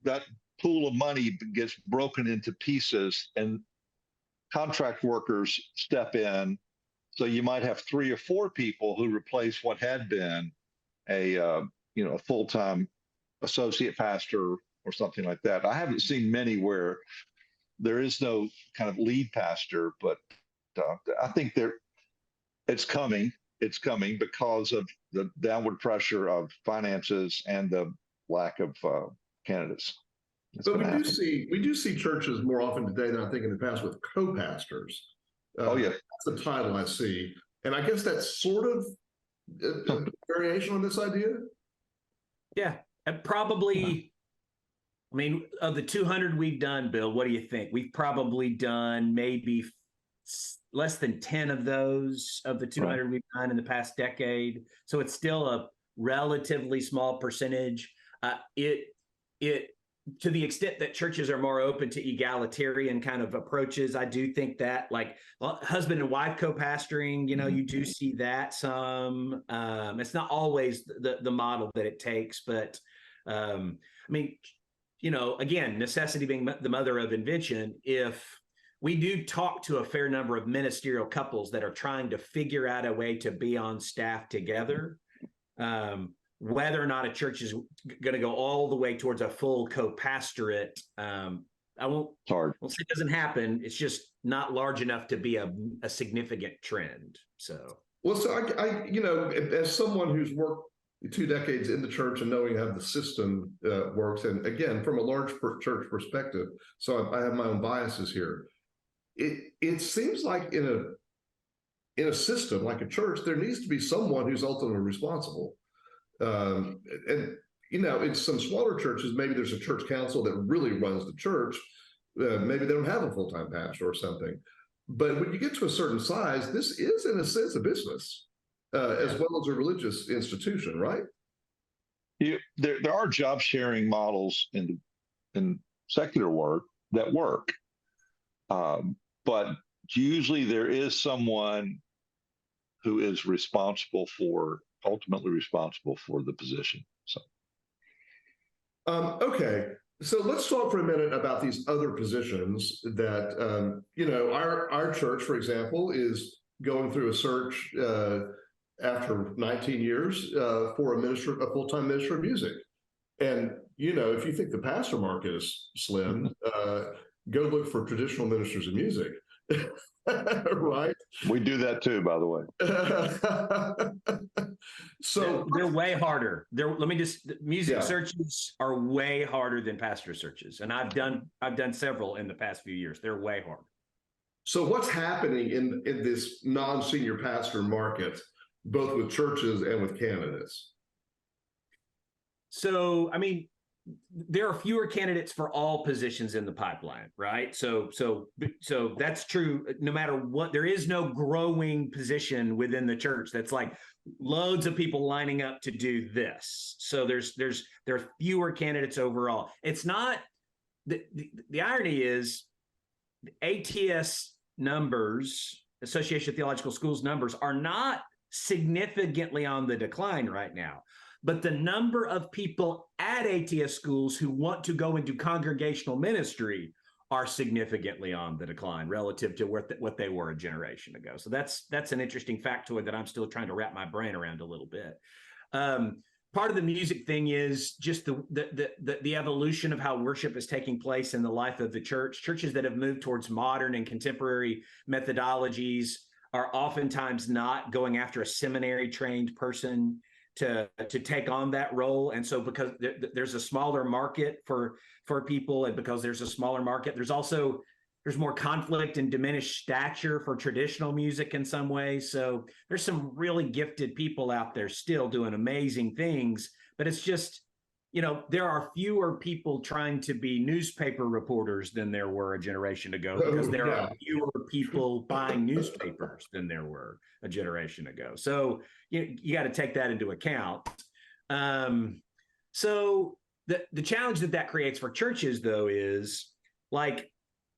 [SPEAKER 3] that pool of money gets broken into pieces and contract workers step in. So you might have 3 or 4 people who replace what had been a full-time associate pastor or something like that. I haven't seen many where there is no kind of lead pastor, but I think it's coming. It's coming because of the downward pressure of finances and the lack of candidates.
[SPEAKER 2] But we do see churches more often today than I think in the past with co-pastors. That's the title I see, and I guess that's sort of a variation on this idea.
[SPEAKER 4] Yeah, and probably. I mean, of the 200 we've done, Bill, what do you think? We've probably done maybe less than 10 of those of the 200 we've done in the past decade. So it's still a relatively small percentage. To the extent that churches are more open to egalitarian kind of approaches, I do think that, like husband and wife co-pastoring, you do see that some. It's not always the model that it takes, but again, necessity being the mother of invention, if we do talk to a fair number of ministerial couples that are trying to figure out a way to be on staff together, whether or not a church is going to go all the way towards a full co-pastorate, I won't say it doesn't happen. It's just not large enough to be a significant trend. So,
[SPEAKER 2] I as someone who's worked 2 decades in the church and knowing how the system works. And again, from a large church perspective, so I have my own biases here. It seems like in a system like a church, there needs to be someone who's ultimately responsible. And in some smaller churches, maybe there's a church council that really runs the church. Maybe they don't have a full-time pastor or something. But when you get to a certain size, this is, in a sense, a business as well as a religious institution, right?
[SPEAKER 3] There are job sharing models in secular work that work, but usually there is someone who is ultimately responsible for the position. So,
[SPEAKER 2] okay. So let's talk for a minute about these other positions that, our church, for example, is going through a search after 19 years for a full-time minister of music. And, if you think the pastor market is slim, go look for traditional ministers of music. Right?
[SPEAKER 3] We do that too, by the way.
[SPEAKER 2] So
[SPEAKER 4] they're way harder. Music searches are way harder than pastor searches. And I've done several in the past few years. They're way harder.
[SPEAKER 2] So what's happening in this non-senior pastor market, both with churches and with candidates?
[SPEAKER 4] So, there are fewer candidates for all positions in the pipeline, right? So that's true. No matter what, there is no growing position within the church that's like loads of people lining up to do this. So there are fewer candidates overall. It's not the irony is ATS numbers, Association of Theological Schools numbers, are not significantly on the decline right now. But the number of people at ATS schools who want to go into congregational ministry are significantly on the decline relative to what they were a generation ago. So that's an interesting factoid that I'm still trying to wrap my brain around a little bit. Part of the music thing is just the evolution of how worship is taking place in the life of the church. Churches that have moved towards modern and contemporary methodologies are oftentimes not going after a seminary trained person to take on that role. And so because there's a smaller market for people, and because there's a smaller market, there's more conflict and diminished stature for traditional music in some ways. So there's some really gifted people out there still doing amazing things, but it's just, there are fewer people trying to be newspaper reporters than there were a generation ago, because there are fewer people buying newspapers than there were a generation ago. So you got to take that into account. So the challenge that creates for churches, though, is like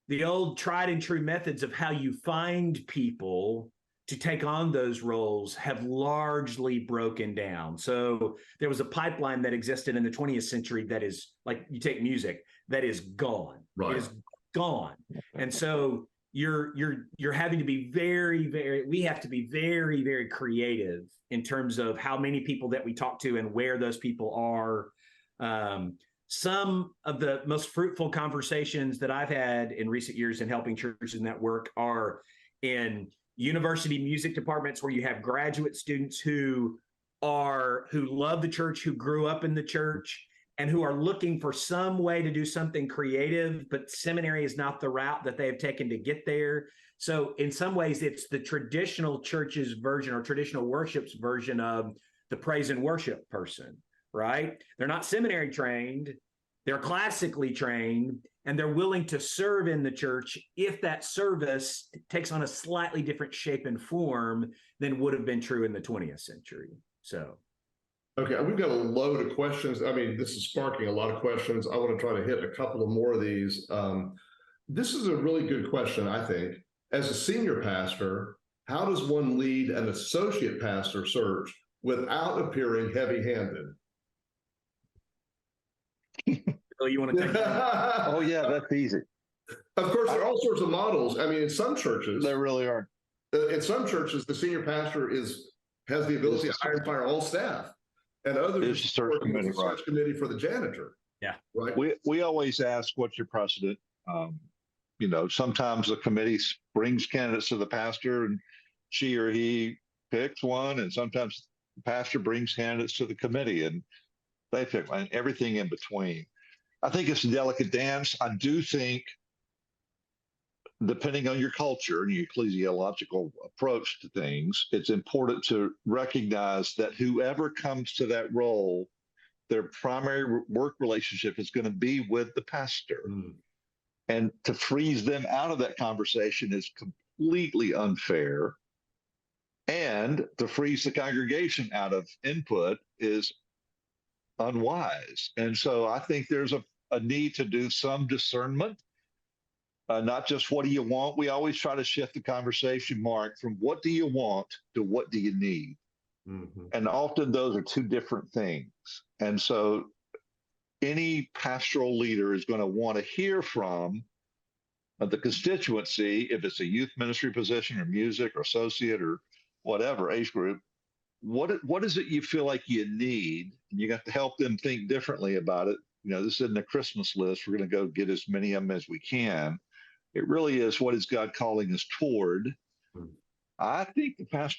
[SPEAKER 4] the old tried and true methods of how you find people to take on those roles have largely broken down. So there was a pipeline that existed in the 20th century that is, like, you take music, that is gone.
[SPEAKER 2] Right.
[SPEAKER 4] It is gone. And so you're having to be we have to be very, very creative in terms of how many people that we talk to and where those people are. Some of the most fruitful conversations that I've had in recent years in helping churches in that work are in university music departments, where you have graduate students who love the church, who grew up in the church, and who are looking for some way to do something creative, but seminary is not the route that they have taken to get there. So in some ways, it's the traditional church's version, or traditional worship's version, of the praise and worship person, right? They're not seminary trained, they're classically trained, and they're willing to serve in the church if that service takes on a slightly different shape and form than would have been true in the 20th century. So.
[SPEAKER 2] Okay, we've got a load of questions. This is sparking a lot of questions. I want to try to hit a couple of more of these. This is a really good question, I think. As a senior pastor, how does one lead an associate pastor search without appearing heavy-handed?
[SPEAKER 4] Oh, you want to take that?
[SPEAKER 3] Oh, yeah, that's easy.
[SPEAKER 2] Of course, there are all sorts of models. In some churches,
[SPEAKER 3] There really are.
[SPEAKER 2] In some churches, the senior pastor has the ability to hire and fire all staff, and others
[SPEAKER 3] There's a search committee,
[SPEAKER 2] search committee for the janitor.
[SPEAKER 4] Yeah,
[SPEAKER 2] right.
[SPEAKER 3] We always ask, what's your precedent? Sometimes the committee brings candidates to the pastor, and she or he picks one, and sometimes the pastor brings candidates to the committee and they pick, and everything in between. I think it's a delicate dance. I do think, depending on your culture and your ecclesiological approach to things, it's important to recognize that whoever comes to that role, their primary work relationship is going to be with the pastor. And to freeze them out of that conversation is completely unfair. And to freeze the congregation out of input is unwise. And so I think there's a need to do some discernment, not just what do you want. We always try to shift the conversation, Mark, from what do you want to what do you need? And often those are two different things. And so any pastoral leader is going to want to hear from the constituency, if it's a youth ministry position or music or associate or whatever age group, what is it you feel like you need? And you got to help them think differently about it. You know, this isn't a Christmas list. We're going to go get as many of them as we can. It really is, what is God calling us toward? I think I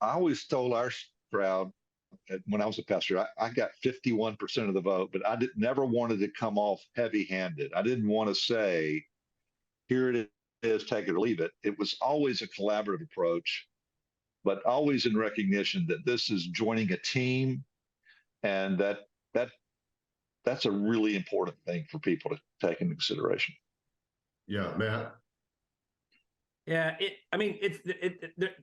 [SPEAKER 3] always told our crowd when I was a pastor, I got 51% of the vote, but I never wanted to come off heavy-handed. I didn't want to say, here it is, take it or leave it. It was always a collaborative approach, but always in recognition that this is joining a team, and that's a really important thing for people to take into consideration.
[SPEAKER 2] Yeah, Matt.
[SPEAKER 4] Yeah,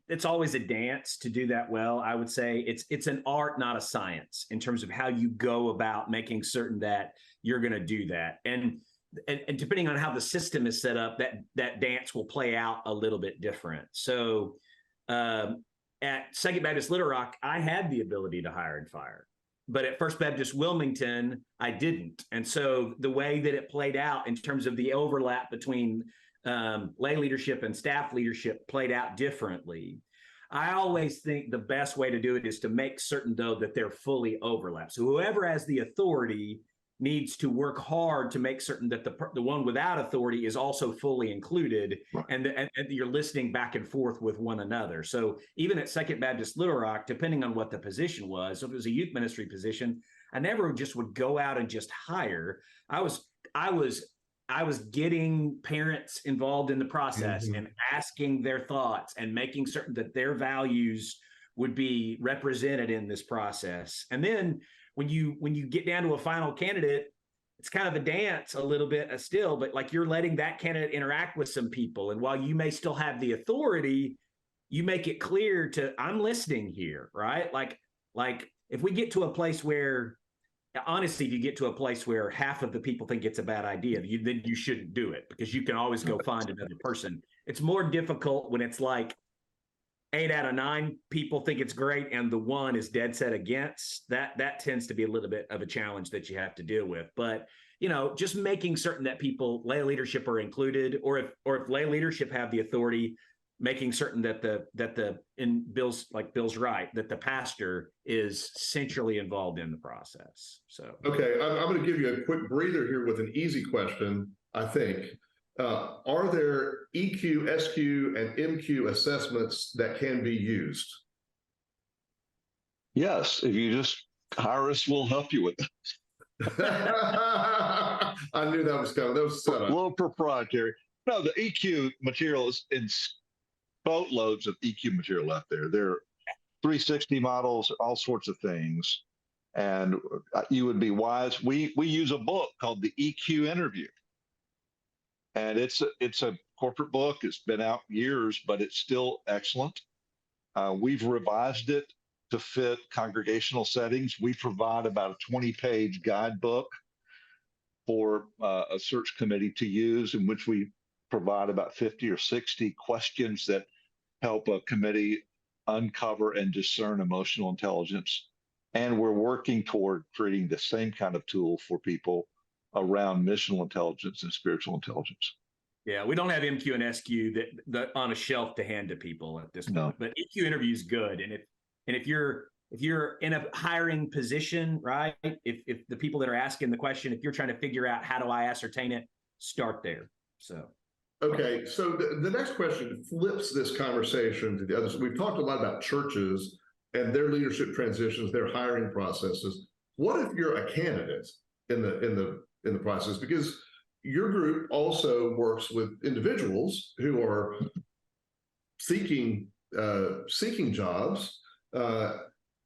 [SPEAKER 4] it's always a dance to do that well. I would say it's an art, not a science, in terms of how you go about making certain that you're going to do that. And depending on how the system is set up, that dance will play out a little bit different. So at Second Baptist Little Rock, I had the ability to hire and fire. But at First Baptist Wilmington, I didn't. And so the way that it played out in terms of the overlap between lay leadership and staff leadership played out differently. I always think the best way to do it is to make certain, though, that they're fully overlapped. So whoever has the authority needs to work hard to make certain that the one without authority is also fully included, right, and you're listening back and forth with one another. So even at Second Baptist Little Rock, depending on what the position was, if it was a youth ministry position, I never just would go out and just hire. I was getting parents involved in the process and asking their thoughts and making certain that their values would be represented in this process. And then when you get down to a final candidate, it's kind of a dance a little bit still, but like you're letting that candidate interact with some people. And while you may still have the authority, you make it clear to, I'm listening here, right? Like if we get to a place where, honestly, if you get to a place where half of the people think it's a bad idea, then you shouldn't do it, because you can always go find another person. It's more difficult when it's like 8 out of 9 people think it's great and the one is dead set against. That tends to be a little bit of a challenge that you have to deal with. But just making certain that lay leadership are included, or if lay leadership have the authority, making certain that Bill's right, that the pastor is centrally involved in the process. So
[SPEAKER 2] okay, I'm going to give you a quick breather here with an easy question, I think. Are there EQ, SQ, and MQ assessments that can be used?
[SPEAKER 3] Yes, if you just hire us, we'll help you with it.
[SPEAKER 2] I knew that was coming. That was set up.
[SPEAKER 3] A little proprietary. No, the EQ material is in boatloads of EQ material out there. There are 360 models, all sorts of things. And you would be wise. We use a book called the EQ Interview. And it's a corporate book. It's been out years, but it's still excellent. We've revised it to fit congregational settings. We provide about a 20-page guidebook for a search committee to use, in which we provide about 50 or 60 questions that help a committee uncover and discern emotional intelligence. And we're working toward creating the same kind of tool for people around missional intelligence and spiritual intelligence.
[SPEAKER 4] Yeah, we don't have MQ and SQ that on a shelf to hand to people at this point. No. But EQ Interview is good, and if you're in a hiring position, right? If the people that are asking the question, if you're trying to figure out how do I ascertain it, start there. So.
[SPEAKER 2] Okay, so the next question flips this conversation to the others. We've talked a lot about churches and their leadership transitions, their hiring processes. What if you're a candidate in the process? Because your group also works with individuals who are seeking jobs. And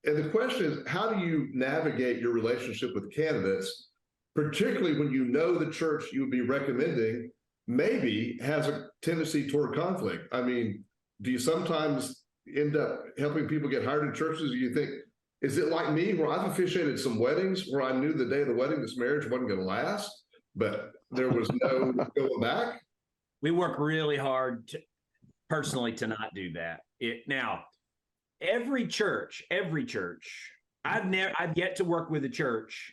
[SPEAKER 2] the question is, how do you navigate your relationship with candidates, particularly when you know the church you would be recommending maybe has a tendency toward conflict? I mean, do you sometimes end up helping people get hired in churches? Do you think, is it like me, where I've officiated some weddings where I knew the day of the wedding this marriage wasn't going to last, but there was no going back?
[SPEAKER 4] We work really hard personally to not do that. Now, every church, I've yet to work with a church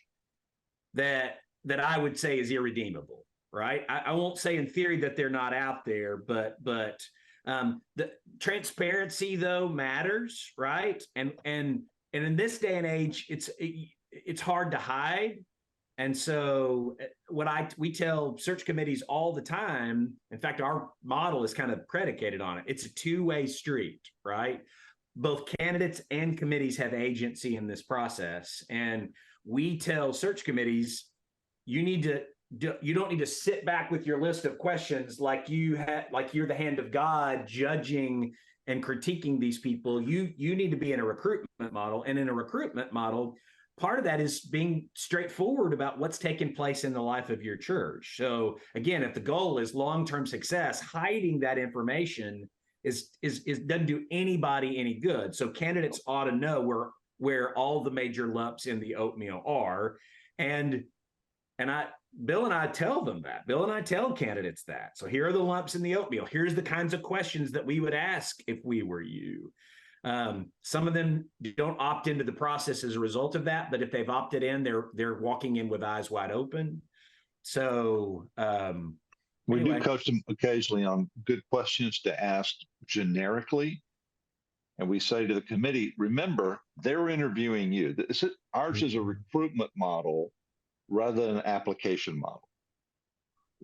[SPEAKER 4] that I would say is irredeemable, right? I won't say in theory that they're not out there, but the transparency though matters, right? And in this day and age, it's hard to hide. And so we tell search committees all the time, in fact, our model is kind of predicated on it. It's a two-way street, right? Both candidates and committees have agency in this process. And we tell search committees, you don't need to sit back with your list of questions like you're the hand of God judging and critiquing these people. You need to be in a recruitment model. And in a recruitment model, part of that is being straightforward about what's taking place in the life of your church. So again, if the goal is long-term success, hiding that information doesn't do anybody any good. So candidates ought to know where all the major lumps in the oatmeal are. And Bill and I tell them that. Bill and I tell candidates that. So here are the lumps in the oatmeal. Here's the kinds of questions that we would ask if we were you. Some of them don't opt into the process as a result of that, but if they've opted in, they're walking in with eyes wide open. So
[SPEAKER 3] we do coach them occasionally on good questions to ask generically. And we say to the committee, remember, they're interviewing you. Ours is a recruitment model rather than an application model.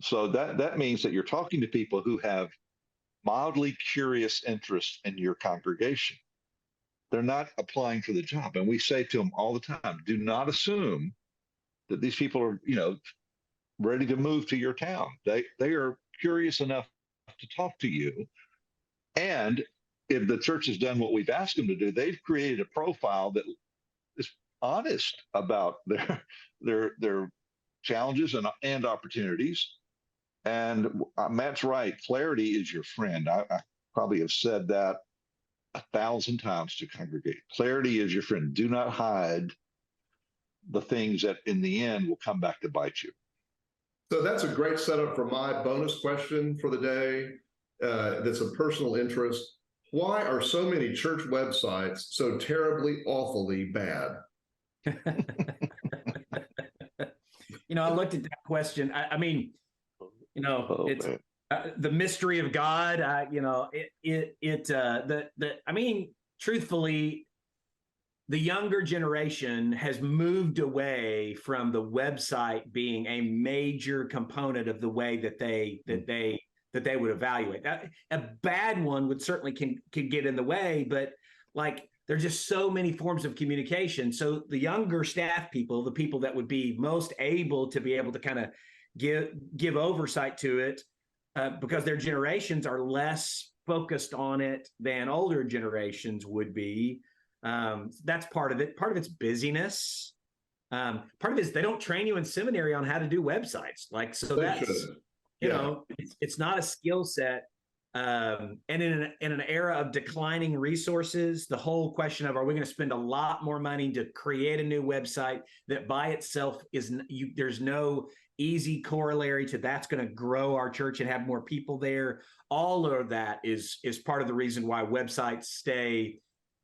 [SPEAKER 3] So that means that you're talking to people who have mildly curious interest in your congregation. They're not applying for the job. And we say to them all the time, do not assume that these people are, ready to move to your town. They are curious enough to talk to you. And if the church has done what we've asked them to do, they've created a profile that is honest about their challenges and opportunities. And Matt's right. Clarity is your friend. I probably have said that 1,000 times to congregate. Clarity is your friend. Do not hide the things that in the end will come back to bite you.
[SPEAKER 2] So that's a great setup for my bonus question for the day. That's a personal interest. Why are so many church websites so terribly, awfully bad?
[SPEAKER 4] I looked at that question. I mean, it's the mystery of God. Truthfully, the younger generation has moved away from the website being a major component of the way that they would evaluate. A bad one would certainly can get in the way, but there's just so many forms of communication. So the younger staff people, the people that would be most able to be able to kind of give oversight to it, because their generations are less focused on it than older generations would be. That's part of it. Part of it's busyness. Part of it is they don't train you in seminary on how to do websites. It's not a skill set. And in an era of declining resources, the whole question of, are we going to spend a lot more money to create a new website that by itself there's no easy corollary to that's going to grow our church and have more people there. All of that is part of the reason why websites stay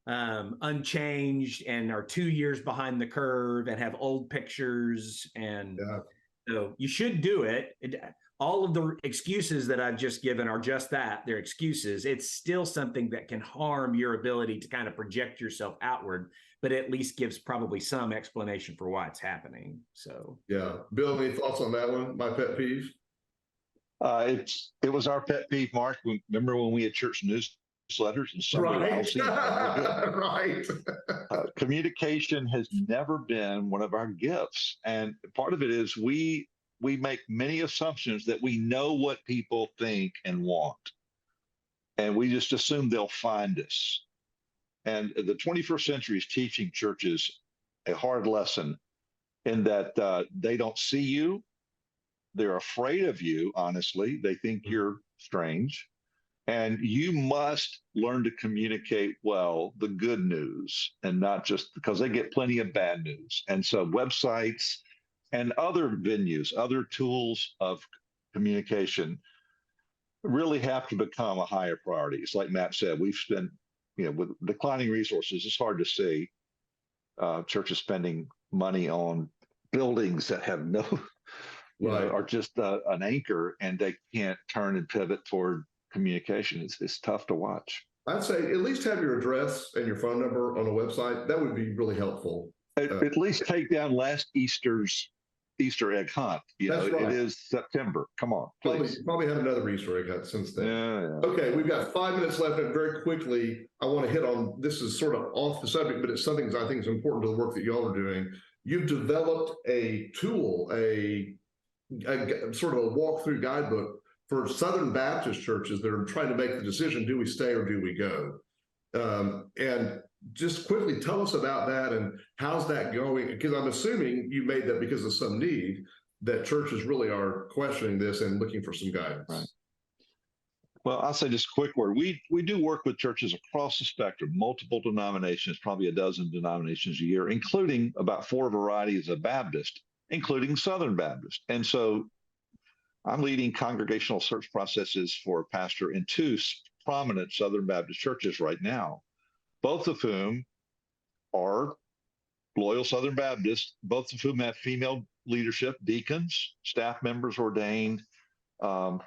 [SPEAKER 4] unchanged and are 2 years behind the curve and have old pictures. And so you should do it. All of the excuses that I've just given are just that. They're excuses. It's still something that can harm your ability to kind of project yourself outward, but at least gives probably some explanation for why it's happening. So,
[SPEAKER 2] yeah. Bill, any thoughts on that one? My pet peeve?
[SPEAKER 3] It was our pet peeve, Mark. Remember when we had church news newsletters and some are
[SPEAKER 2] Right.
[SPEAKER 3] lousy and some are good.
[SPEAKER 2] Right.
[SPEAKER 3] Communication has never been one of our gifts. And part of it is we make many assumptions that we know what people think and want. And we just assume they'll find us. And the 21st century is teaching churches a hard lesson in that they don't see you. They're afraid of you, honestly. They think you're strange. And you must learn to communicate well the good news and not just because they get plenty of bad news. And so websites and other venues, other tools of communication really have to become a higher priority. It's like Matt said, we've spent, with declining resources, it's hard to see churches spending money on buildings that have no, are just an anchor, and they can't turn and pivot toward communication. It's tough to watch.
[SPEAKER 2] I'd say at least have your address and your phone number on a website. That would be really helpful.
[SPEAKER 3] At least take down last Easter's Easter egg hunt.
[SPEAKER 2] That's right.
[SPEAKER 3] It is September. Come on, please.
[SPEAKER 2] Probably have another Easter egg hunt since then.
[SPEAKER 3] Yeah.
[SPEAKER 2] Okay, we've got 5 minutes left, and very quickly, I want to hit on, this is sort of off the subject, but it's something that I think is important to the work that y'all are doing. You've developed a tool, a sort of a walkthrough guidebook for Southern Baptist churches that are trying to make the decision, do we stay or do we go? And just quickly tell us about that and how's that going? Because I'm assuming you made that because of some need, that churches really are questioning this and looking for some guidance.
[SPEAKER 3] Right. Well, I'll say just a quick word. We do work with churches across the spectrum, multiple denominations, probably a dozen denominations a year, including about 4 varieties of Baptist, including Southern Baptist. And so I'm leading congregational search processes for a pastor in 2 prominent Southern Baptist churches right now, both of whom are loyal Southern Baptists, both of whom have female leadership, deacons, staff members ordained,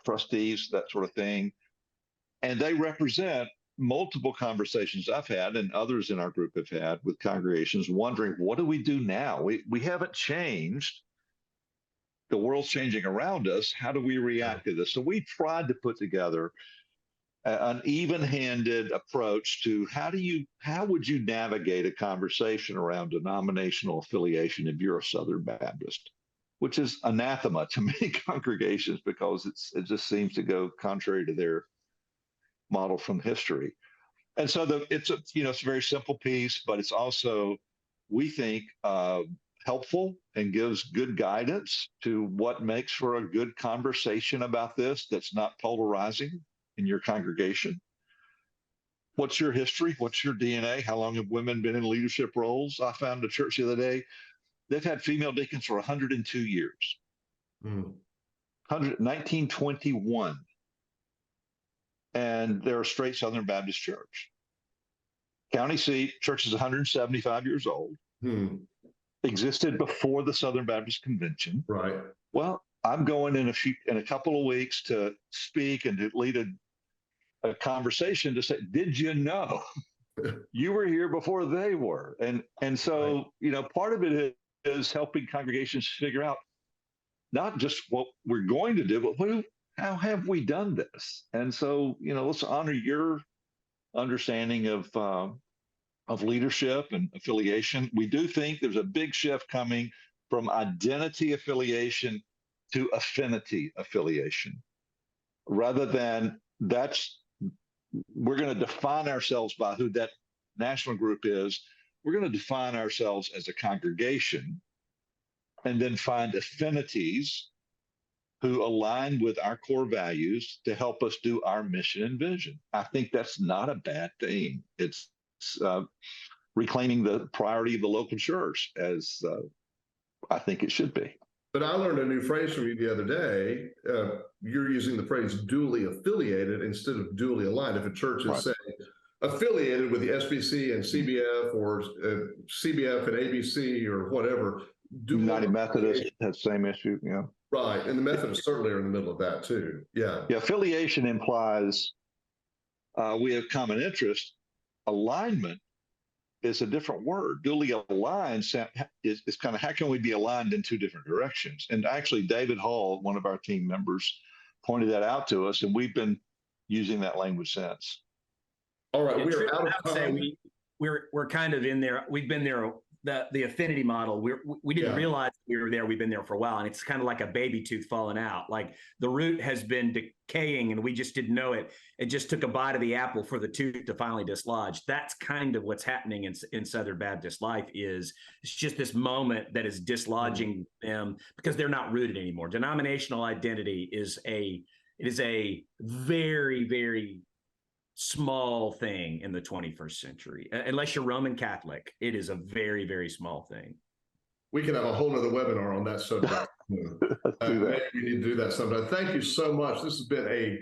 [SPEAKER 3] trustees, that sort of thing. And they represent multiple conversations I've had and others in our group have had with congregations wondering, what do we do now? We haven't changed. The world's changing around us. How do we react to this? So we tried to put together an even-handed approach to how would you navigate a conversation around denominational affiliation if you're a Southern Baptist, which is anathema to many congregations because it just seems to go contrary to their model from history. And so it's a very simple piece, but it's also, we think, helpful and gives good guidance to what makes for a good conversation about this that's not polarizing in your congregation. What's your history? What's your DNA? How long have women been in leadership roles? I found a church the other day, they've had female deacons for 102 years. 1921. And they're a straight Southern Baptist church. County seat, church is 175 years old. Existed before the Southern Baptist Convention.
[SPEAKER 2] Right.
[SPEAKER 3] Well, I'm going in a couple of weeks to speak and to lead a conversation to say, did you know you were here before they were? And so, part of it is helping congregations figure out not just what we're going to do, but how have we done this? And so, let's honor your understanding of leadership and affiliation. We do think there's a big shift coming from identity affiliation to affinity affiliation, rather than we're going to define ourselves by who that national group is. We're going to define ourselves as a congregation and then find affinities who align with our core values to help us do our mission and vision. I think that's not a bad thing. It's reclaiming the priority of the local church as I think it should be.
[SPEAKER 2] But I learned a new phrase from you the other day. You're using the phrase duly affiliated instead of duly aligned. If a church is, say, affiliated with the SBC and CBF or CBF and ABC or whatever.
[SPEAKER 3] United Methodist has the same issue, yeah.
[SPEAKER 2] Right, and the Methodists certainly are in the middle of that too, yeah.
[SPEAKER 3] Yeah, affiliation implies we have common interest. Alignment is a different word. Duly aligned is kind of how can we be aligned in 2 different directions? And actually, David Hall, one of our team members, pointed that out to us, and we've been using that language since.
[SPEAKER 2] All right,
[SPEAKER 4] And
[SPEAKER 2] we are
[SPEAKER 4] truly,
[SPEAKER 2] out
[SPEAKER 4] I
[SPEAKER 2] of
[SPEAKER 4] would say
[SPEAKER 2] time.
[SPEAKER 4] we're kind of in there. We've been there. The affinity model. We didn't
[SPEAKER 2] Yeah.
[SPEAKER 4] realize we were there. We've been there for a while, and it's kind of like a baby tooth falling out. Like the root has been decaying, and we just didn't know it. It just took a bite of the apple for the tooth to finally dislodge. That's kind of what's happening in Southern Baptist life. It's just this moment that is dislodging them because they're not rooted anymore. Denominational identity is a very, very small thing in the 21st century. Unless you're Roman Catholic, it is a very, very small thing.
[SPEAKER 2] We can have a whole nother webinar on that subject. Maybe we need to do that sometime. Thank you so much. This has been a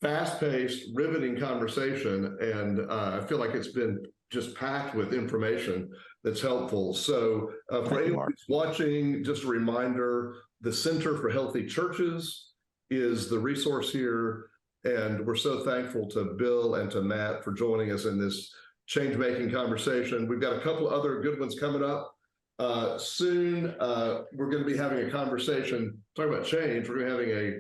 [SPEAKER 2] fast-paced, riveting conversation, and I feel like it's been just packed with information that's helpful. So for anyone who's watching, just a reminder, the Center for Healthy Churches is the resource here. And we're so thankful to Bill and to Matt for joining us in this change-making conversation. We've got a couple other good ones coming up. Soon, we're going to be having a conversation, talking about change. We're going to be having a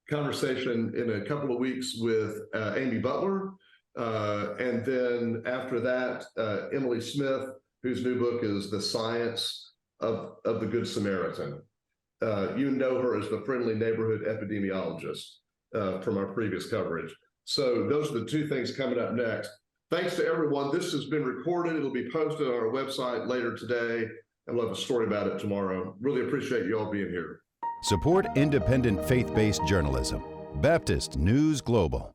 [SPEAKER 2] conversation in a couple of weeks with Amy Butler. And then after that, Emily Smith, whose new book is The Science of the Good Samaritan. You know her as the friendly neighborhood epidemiologist from our previous coverage. So those are the two things coming up next. Thanks to everyone. This has been recorded. It'll be posted on our website later today, and we'll have a story about it tomorrow. Really appreciate you all being here.
[SPEAKER 1] Support independent faith-based journalism. Baptist News Global.